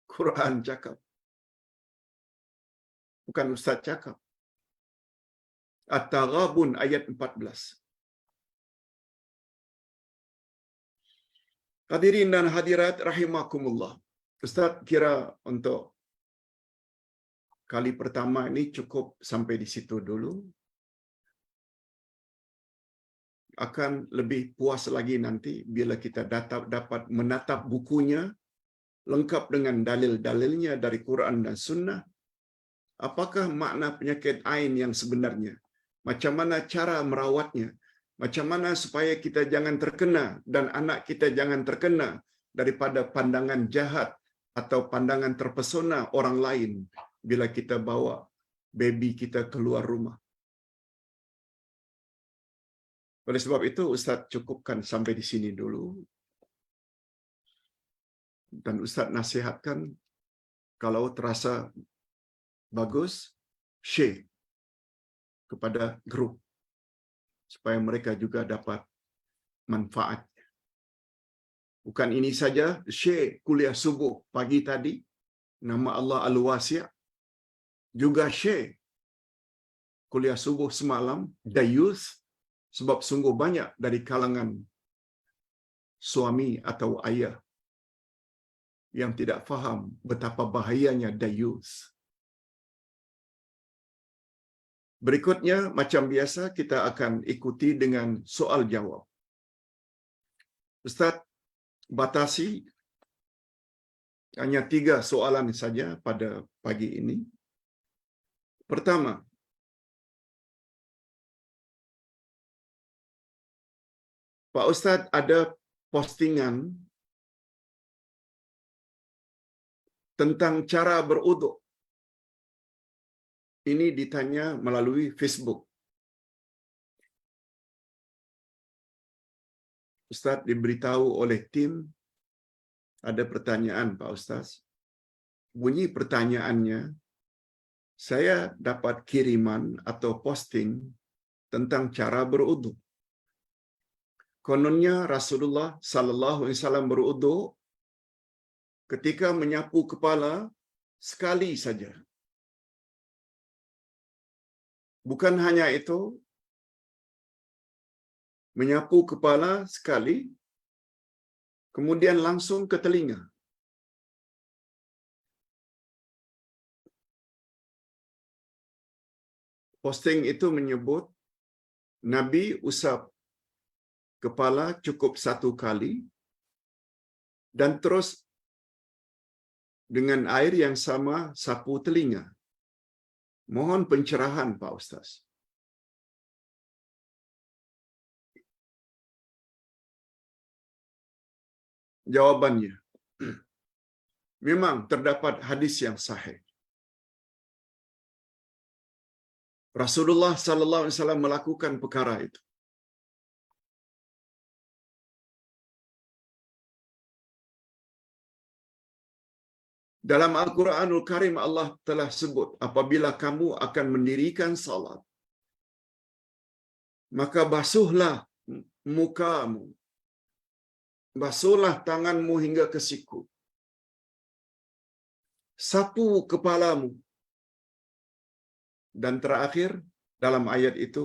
Quran cakap. Bukan Ustaz cakap. At-Taghabun ayat 14. Hadirin dan hadirat rahimakumullah. Ustaz kira untuk kali pertama ini cukup sampai di situ dulu. Akan lebih puas lagi nanti bila kita dapat menatap bukunya lengkap dengan dalil-dalilnya dari Quran dan Sunnah. Apakah makna penyakit ain yang sebenarnya? Macam mana cara merawatnya? Macam mana supaya kita jangan terkena dan anak kita jangan terkena daripada pandangan jahat atau pandangan terpesona orang lain bila kita bawa baby kita keluar rumah. Oleh sebab itu, Ustaz cukupkan sampai di sini dulu. Dan Ustaz nasihatkan, kalau terasa bagus, share kepada grup, supaya mereka juga dapat manfaat. Bukan ini saja, share kuliah subuh pagi tadi, nama Allah Al-Wasi', juga share kuliah subuh semalam, Dayus, sebab sungguh banyak dari kalangan suami atau ayah yang tidak faham betapa bahayanya Dayus. Berikutnya, macam biasa, kita akan ikuti dengan soal jawab. Ustaz, batasi hanya 3 soalan saja pada pagi ini. Pertama, Pak Ustaz ada postingan tentang cara beruduk. Ini ditanya melalui Facebook. Ustaz diberitahu oleh tim ada pertanyaan Pak Ustaz. Bunyi pertanyaannya, saya dapat kiriman atau posting tentang cara berwudu. Kononnya Rasulullah sallallahu alaihi wasallam berwudu ketika menyapu kepala sekali saja. Bukan hanya itu, menyapu kepala sekali, kemudian langsung ke telinga. Posting itu menyebut Nabi usap kepala cukup 1 kali dan terus dengan air yang sama sapu telinga. Mohon pencerahan Pak Ustaz. Jawabannya, memang terdapat hadis yang sahih. Rasulullah sallallahu alaihi wasallam melakukan perkara itu. Dalam Al-Quranul Karim Allah telah sebut, apabila kamu akan mendirikan salat, maka basuhlah mukamu, basuhlah tanganmu hingga ke siku, sapu kepalamu, dan terakhir dalam ayat itu,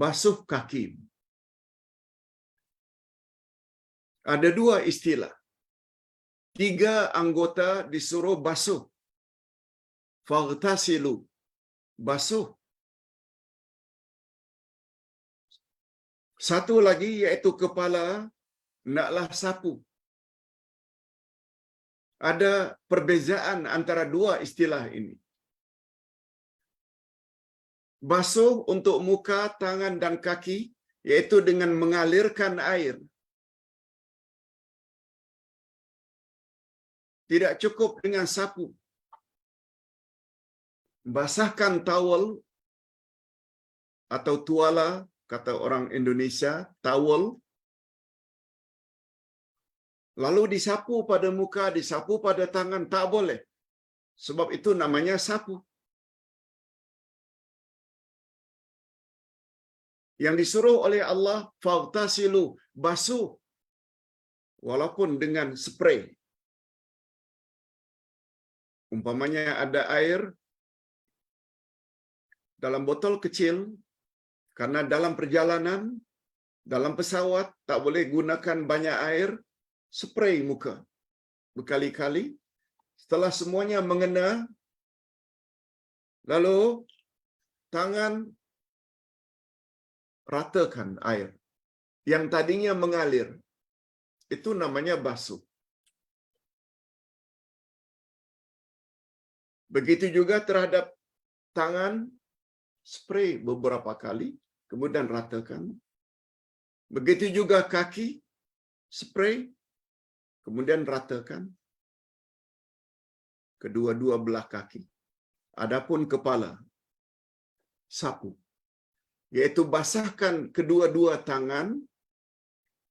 basuh kaki. Ada 2 istilah. 3 anggota disuruh basuh. Faghtasilu, basuh. Satu lagi yaitu kepala, naklah sapu. Ada perbezaan antara 2 istilah ini. Basuh untuk muka, tangan, dan kaki, yaitu dengan mengalirkan air. Tidak cukup dengan sapu. Basahkan towel atau tuala, kata orang Indonesia, towel. Lalu disapu pada muka, disapu pada tangan, tak boleh. Sebab itu namanya sapu. Yang disuruh oleh Allah, faghtasilu, basuh. Walaupun dengan spray. Umpamanya ada air dalam botol kecil, karena dalam perjalanan, dalam pesawat, tak boleh gunakan banyak air, spray muka berkali-kali. Setelah semuanya mengena, lalu tangan ratakan air yang tadinya mengalir. Itu namanya basuh. Begitu juga terhadap tangan, spray beberapa kali, kemudian ratakan. Begitu juga kaki, spray, kemudian ratakan. Kedua-dua belah kaki. Adapun kepala, sapu. Yaitu basahkan kedua-dua tangan,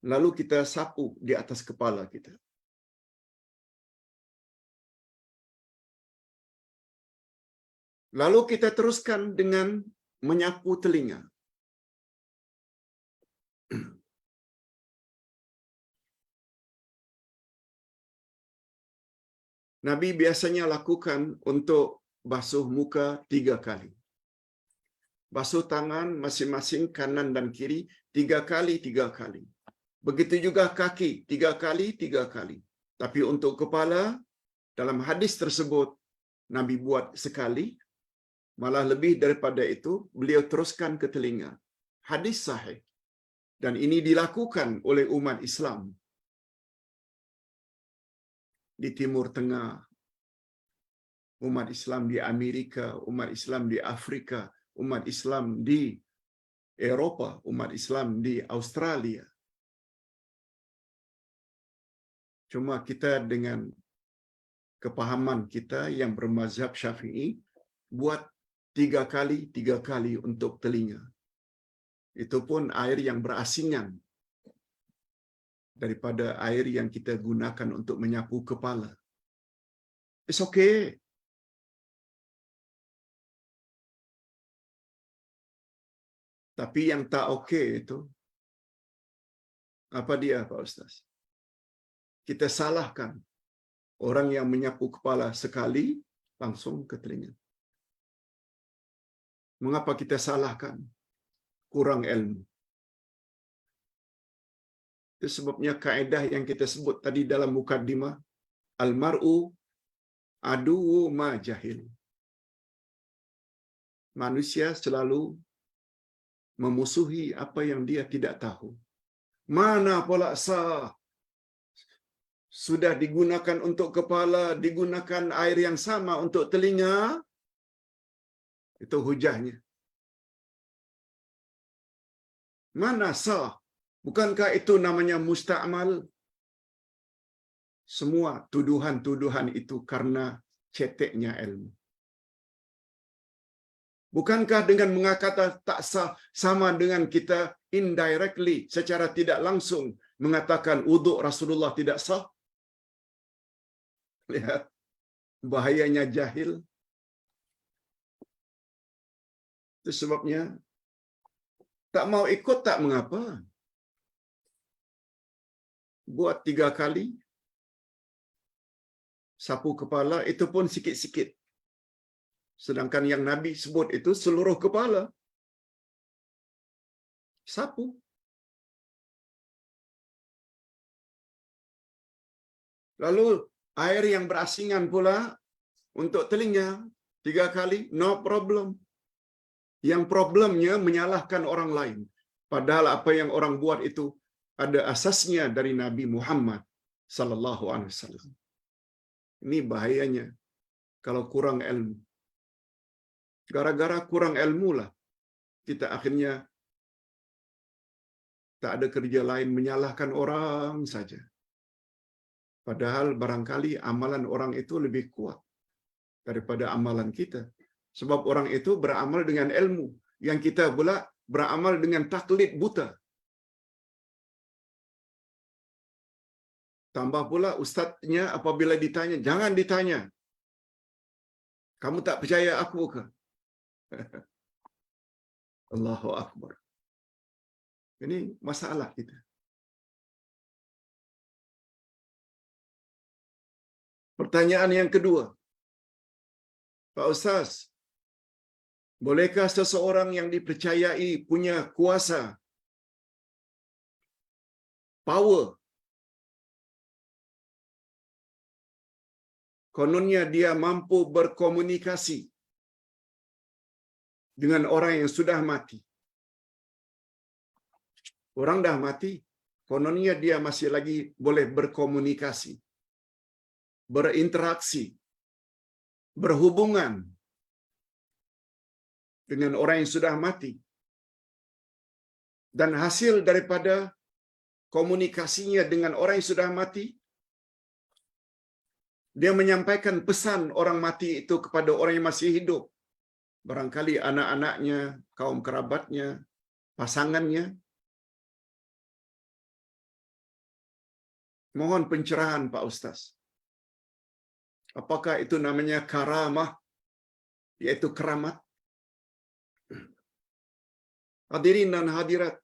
lalu kita sapu di atas kepala kita. Lalu kita teruskan dengan menyapu telinga. Nabi biasanya lakukan untuk basuh muka 3 kali. Basuh tangan masing-masing kanan dan kiri 3 kali, 3 kali. Begitu juga kaki 3 kali, 3 kali. Tapi untuk kepala, dalam hadis tersebut, Nabi buat sekali, malah lebih daripada itu, beliau teruskan ke telinga. Hadis sahih. Dan ini dilakukan oleh umat Islam di Timur Tengah, umat Islam di Amerika, umat Islam di Afrika, umat Islam di Eropah, umat Islam di Australia. Cuma kita dengan kepahaman kita yang bermazhab Syafi'i, buat 3 kali, 3 kali untuk telinga. Itu pun air yang berasingan. daripada air yang kita gunakan untuk menyapu kepala. It's okay. Tapi yang tak okay itu, apa dia Pak Ustaz? Kita salahkan orang yang menyapu kepala sekali, langsung ke telinga. Mengapa kita salahkan? Kurang ilmu. Itu sebabnya kaedah yang kita sebut tadi dalam mukaddimah, al-mar'u aduwwu ma jahil. Manusia selalu memusuhi apa yang dia tidak tahu. Mana pula sah sudah digunakan untuk kepala, digunakan air yang sama untuk telinga, itu hujahnya. Mana sah? Bukankah itu namanya musta'mal? Semua tuduhan-tuduhan itu karena ceteknya ilmu. Bukankah dengan mengatakan tak sah sama dengan kita indirectly, secara tidak langsung mengatakan wuduk Rasulullah tidak sah? Lihat bahayanya jahil. Itu sebabnya tak mau ikut tak mengapa. Buat 3 kali. Sapu kepala itu pun sikit-sikit. Sedangkan yang Nabi sebut itu seluruh kepala. Sapu. Lalu air yang berasingan pula untuk telinga 3 kali, no problem. Yang problemnya menyalahkan orang lain. Padahal apa yang orang buat itu ada asasnya dari Nabi Muhammad sallallahu alaihi wasallam. Ini bahayanya kalau kurang ilmu. Gara-gara kurang ilmu lah kita akhirnya tak ada kerja lain menyalahkan orang saja. Padahal barangkali amalan orang itu lebih kuat daripada amalan kita. Sebab orang itu beramal dengan ilmu, yang kita pula beramal dengan taklid buta. Tambah pula ustaznya apabila ditanya, jangan ditanya. Kamu tak percaya aku ke? Allahu Akbar. Ini masalah kita. Pertanyaan yang kedua. Pak Ustaz, bolehkah seseorang yang dipercayai punya kuasa, power, kononnya dia mampu berkomunikasi dengan orang yang sudah mati? Orang dah mati, kononnya dia masih lagi boleh berkomunikasi, berinteraksi, berhubungan dengan orang yang sudah mati. Dan hasil daripada komunikasinya dengan orang yang sudah mati, dia menyampaikan pesan orang mati itu kepada orang yang masih hidup. Barangkali anak-anaknya, kaum kerabatnya, pasangannya. Mohon pencerahan Pak Ustaz. Apakah itu namanya karamah, yaitu keramat? Hadirin dan hadirat,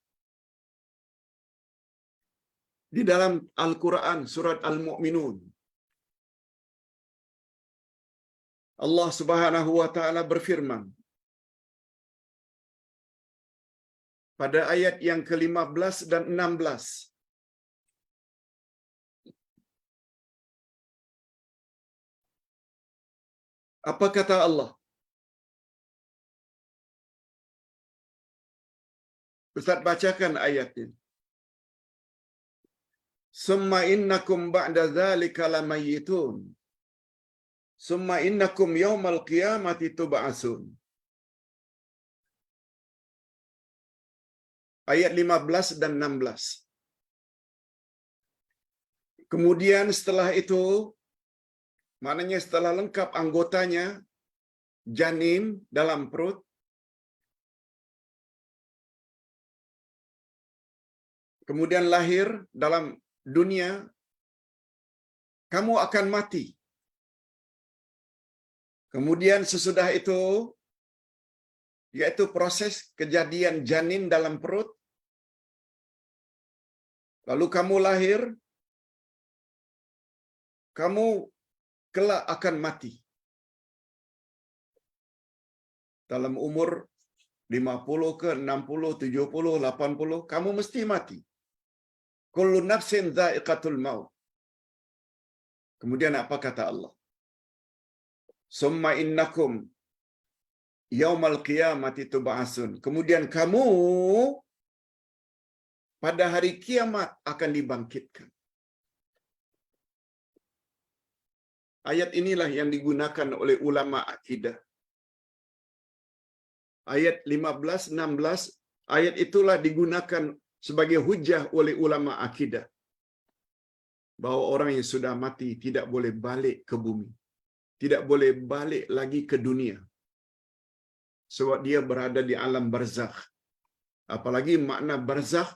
di dalam Al-Quran surat Al-Mu'minun, Allah Subhanahu wa taala berfirman pada ayat yang ke-15 dan 16. Apa kata Allah? Ustaz bacakan ayatnya. Summa innakum ba'da dzalika lamayitun. Summa innakum yaumal qiyamati tub'atsun. Ayat 15 dan 16. Kemudian setelah itu, maknanya setelah lengkap anggotanya, janin dalam perut, kemudian lahir dunia, kamu akan mati. Kemudian sesudah itu, yaitu proses kejadian janin dalam perut, lalu kamu lahir, kamu kelak akan mati. Dalam umur 50 ke 60, 70, 80, kamu mesti mati. Kullu nafsin dha'iqatul maut. Kemudian apa kata Allah? Summa innakum yaumal qiyamati tub'atsun. Kemudian kamu pada hari kiamat akan dibangkitkan. Ayat inilah yang digunakan oleh ulama akidah. Ayat 15, 16, ayat itulah digunakan sebagai hujah oleh ulama akidah. Bahawa orang yang sudah mati tidak boleh balik ke bumi. Tidak boleh balik lagi ke dunia. Sebab dia berada di alam barzakh. Apalagi makna barzakh,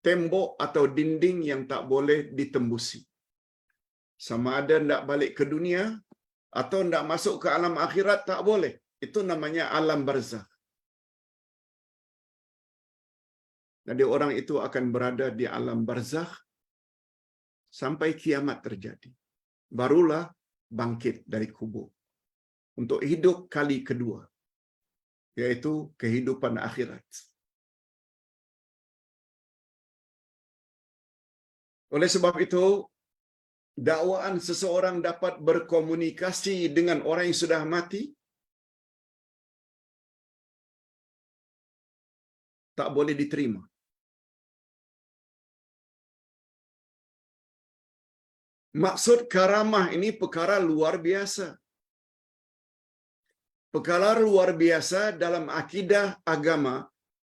tembok atau dinding yang tak boleh ditembusi. Sama ada hendak balik ke dunia atau hendak masuk ke alam akhirat, tak boleh. Itu namanya alam barzakh. Jadi orang itu akan berada di alam barzakh sampai kiamat terjadi. Barulah bangkit dari kubur untuk hidup kali kedua, yaitu kehidupan akhirat. Oleh sebab itu, dakwaan seseorang dapat berkomunikasi dengan orang yang sudah mati tak boleh diterima. Maksud karamah ini perkara luar biasa. Perkara luar biasa dalam akidah agama,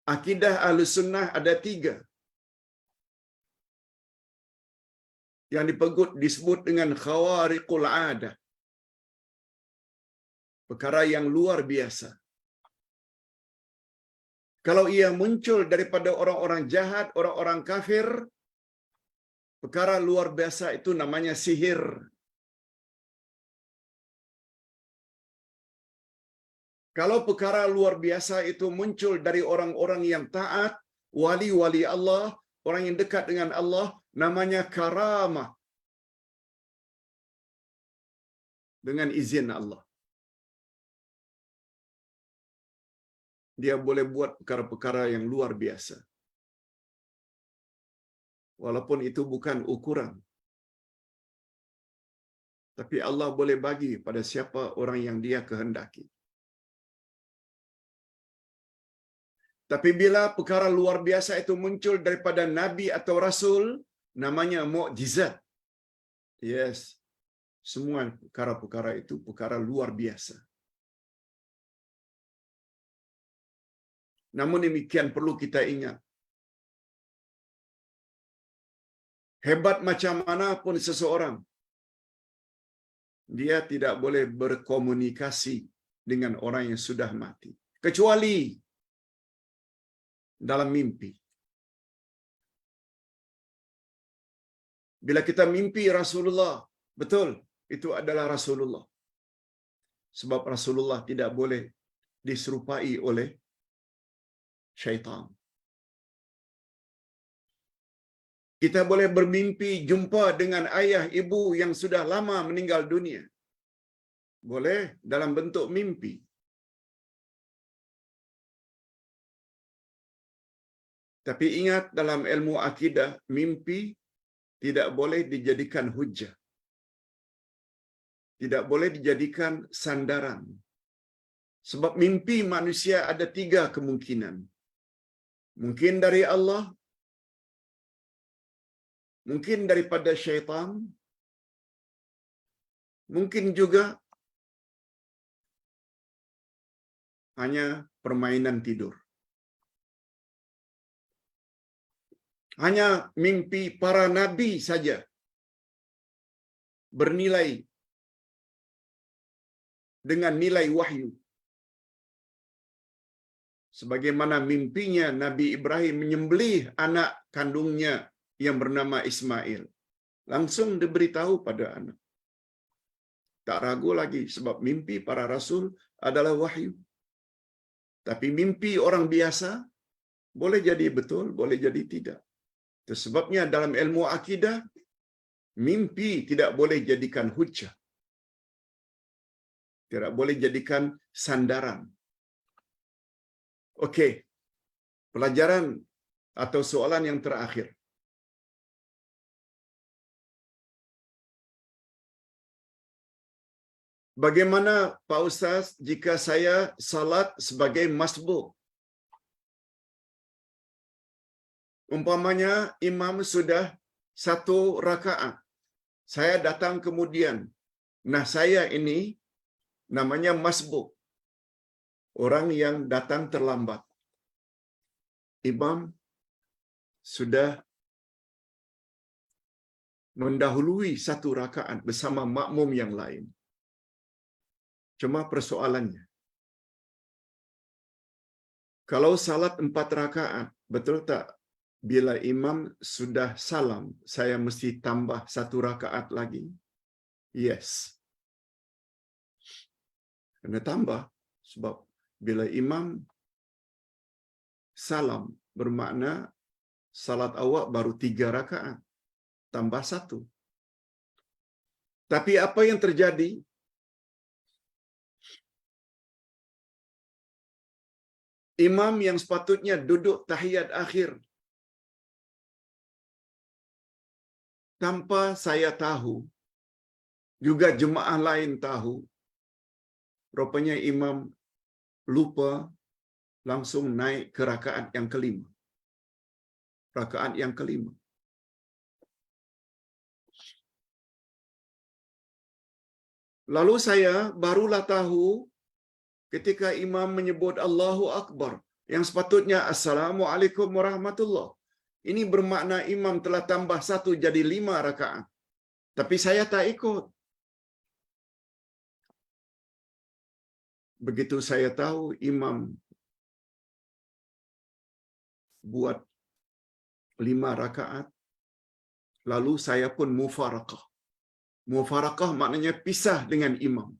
akidah Ahlussunnah ada 3. Yang disebut dengan khawariqul adah. Perkara yang luar biasa. Kalau ia muncul daripada orang-orang jahat, orang-orang kafir, perkara luar biasa itu namanya sihir. Kalau perkara luar biasa itu muncul dari orang-orang yang taat, wali-wali Allah, orang yang dekat dengan Allah, namanya karamah. Dengan izin Allah. Dia boleh buat perkara-perkara yang luar biasa. Walaupun itu bukan ukuran. Tapi Allah boleh bagi pada siapa orang yang dia kehendaki. Tapi bila perkara luar biasa itu muncul daripada Nabi atau Rasul, namanya mukjizat. Yes. Semua perkara-perkara itu perkara luar biasa. Namun demikian perlu kita ingat. Hebat macam mana pun seseorang, dia tidak boleh berkomunikasi dengan orang yang sudah mati. Kecuali dalam mimpi. Bila kita mimpi Rasulullah, betul, itu adalah Rasulullah. Sebab Rasulullah tidak boleh diserupai oleh syaitan. Kita boleh bermimpi jumpa dengan ayah ibu yang sudah lama meninggal dunia. Boleh dalam bentuk mimpi. Tapi ingat, dalam ilmu akidah, mimpi tidak boleh dijadikan hujjah. Tidak boleh dijadikan sandaran. Sebab mimpi manusia ada 3 kemungkinan. Mungkin dari Allah, mungkin daripada syaitan, mungkin juga hanya permainan tidur. Hanya mimpi para nabi saja bernilai dengan nilai wahyu. Sebagaimana mimpinya Nabi Ibrahim menyembelih anak kandungnya yang bernama Ismail. Langsung diberitahu pada anak. Tak ragu lagi sebab mimpi para rasul adalah wahyu. Tapi mimpi orang biasa boleh jadi betul, boleh jadi tidak. Itu sebabnya dalam ilmu akidah, mimpi tidak boleh jadikan hujjah. Tidak boleh jadikan sandaran. Okey. Pelajaran atau soalan yang terakhir. Bagaimana Pak Ustaz jika saya salat sebagai masbuk? Umpamanya imam sudah 1 rakaat. Saya datang kemudian. Nah, saya ini namanya masbuk. Orang yang datang terlambat. Imam sudah mendahului 1 rakaat bersama makmum yang lain. Cuma persoalannya, kalau salat 4 rakaat, betul tak? Bila imam sudah salam, saya mesti tambah 1 rakaat lagi? Yes. Kena tambah. Sebab bila imam salam, bermakna salat awak baru 3 rakaat. Tambah 1. Tapi apa yang terjadi? Imam yang sepatutnya duduk tahiyat akhir, tanpa saya tahu, juga jemaah lain tahu, rupanya imam lupa langsung naik ke rakaat yang kelima. Rakaat yang kelima. Lalu saya barulah tahu ketika imam menyebut Allahu Akbar, yang sepatutnya Assalamualaikum warahmatullahi. Ini bermakna imam telah tambah 1 jadi 5 rakaat. Tapi saya tak ikut. Begitu saya tahu imam buat 5 rakaat, lalu saya pun mufarakah. Mufarakah maknanya pisah dengan imam.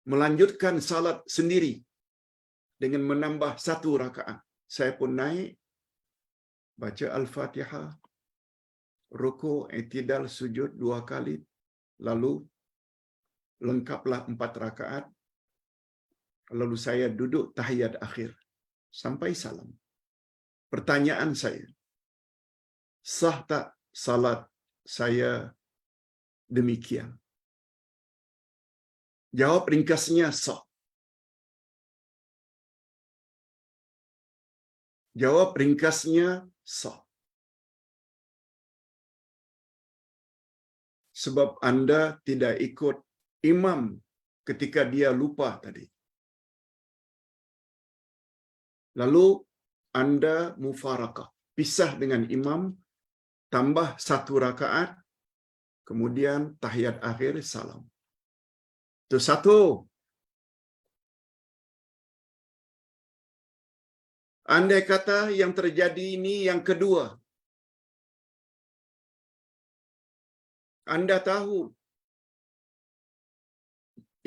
Melanjutkan salat sendiri dengan menambah 1 rakaat. Saya pun naik, baca Al-Fatihah, rukuk, i'tidal, sujud 2 kali, lalu lengkaplah 4 rakaat. Lalu saya duduk tahiyat akhir sampai salam. Pertanyaan saya, sah tak salat saya demikian? Jawab ringkasnya sah. Jawab ringkasnya sah. Sebab Anda tidak ikut imam ketika dia lupa tadi. Lalu Anda mufarakah, pisah dengan imam, tambah 1 rakaat, kemudian tahiyat akhir salam. Itu 1. Andai kata yang terjadi ini yang kedua. Anda tahu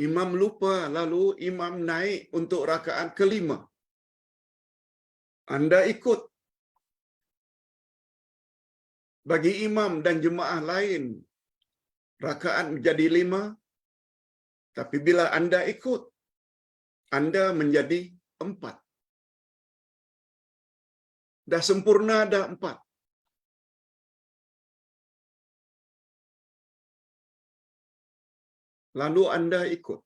imam lupa, lalu imam naik untuk rakaat kelima. Anda ikut. Bagi imam dan jemaah lain, rakaat menjadi 5. Tapi bila Anda ikut, Anda menjadi 4. Dah sempurna, dah 4. Lalu Anda ikut.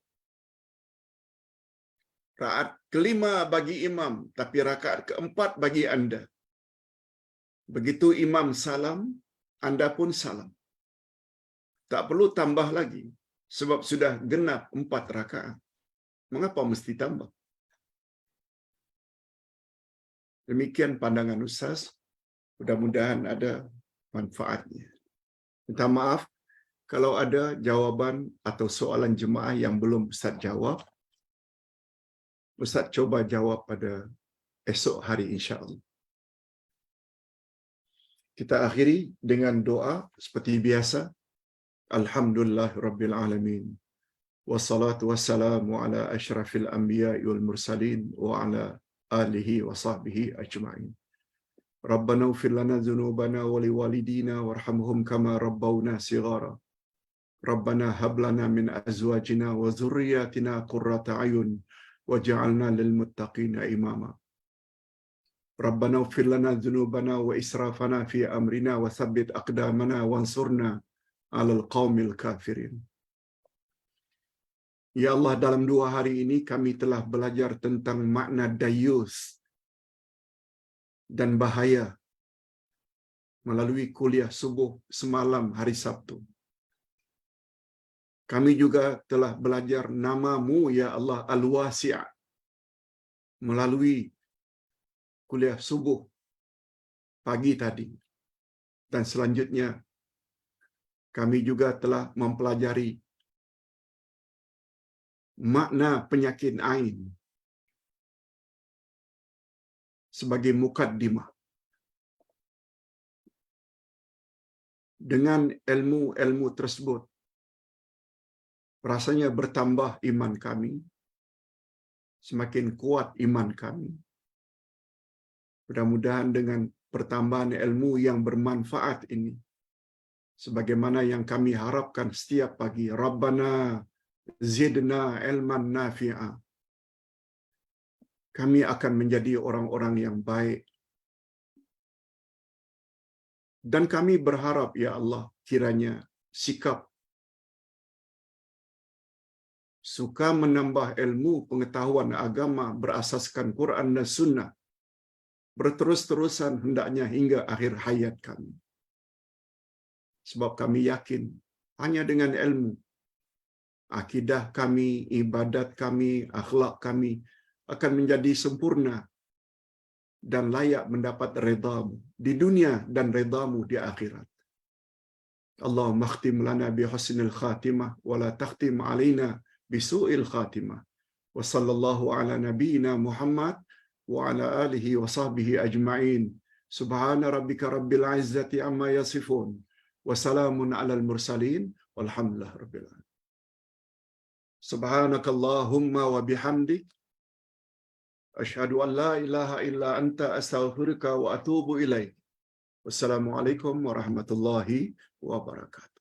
Rakaat kelima bagi imam, tapi rakaat keempat bagi Anda. Begitu imam salam, Anda pun salam. Tak perlu tambah lagi, sebab sudah genap 4 rakaat. Mengapa mesti tambah? Demikian pandangan Ustaz. Mudah-mudahan ada manfaatnya. Minta maaf kalau ada jawaban atau soalan jemaah yang belum Ustaz jawab. Ustaz coba jawab pada esok hari insya-Allah. Kita akhiri dengan doa seperti biasa. Alhamdulillahirabbil alamin. Wassalatu wassalamu ala asyrafil anbiya'i wal mursalin wa ala alihi wa sahbihi ajma'in. Rabbana ighfir lana dzunubana wa liwalidina warhamhum kama rabbawna shighara. Rabbana hab lana min azwajina wa dhurriyyatina qurrata a'yun waj'alna lil muttaqina imama. Rabbana ighfir lana dzunubana wa israfana fi amrina wa tsabbit aqdamana wansurna 'alal qaumil kafirin. Ya Allah, dalam 2 hari ini kami telah belajar tentang makna dayus dan bahaya melalui kuliah subuh semalam hari Sabtu. Kami juga telah belajar nama-Mu ya Allah Al-Wasi' melalui kuliah subuh pagi tadi. Dan selanjutnya kami juga telah mempelajari makna penyakit ain sebagai mukaddimah. Dengan ilmu-ilmu tersebut, rasanya bertambah iman kami, semakin kuat iman kami. Mudah-mudahan dengan pertambahan ilmu yang bermanfaat ini, sebagaimana yang kami harapkan setiap pagi, Rabbana zidna ilman nafi'a, kami akan menjadi orang-orang yang baik. Dan kami berharap, ya Allah, kiranya sikap suka menambah ilmu pengetahuan agama berasaskan Quran dan Sunnah berterus-terusan hendaknya hingga akhir hayat kami. Sebab kami yakin hanya dengan ilmu, akidah kami, ibadat kami, akhlak kami akan menjadi sempurna dan layak mendapat redha-Mu di dunia dan redha-Mu di akhirat. Allahumma khtim lana bi husnil khatimah wa la takhtim alaina bi su'il khatimah. Wa sallallahu ala nabiyyina Muhammad wa ala alihi wa sahbihi ajma'in. Subhana rabbika rabbil izzati amma yasifun. Wa salamun alal mursalin walhamdulillah rabbil alamin. Subhanakallahumma wa bihamdik asyhadu an la ilaha illa anta astaghfiruka wa atubu ilaik. Wassalamualaikum warahmatullahi wabarakatuh.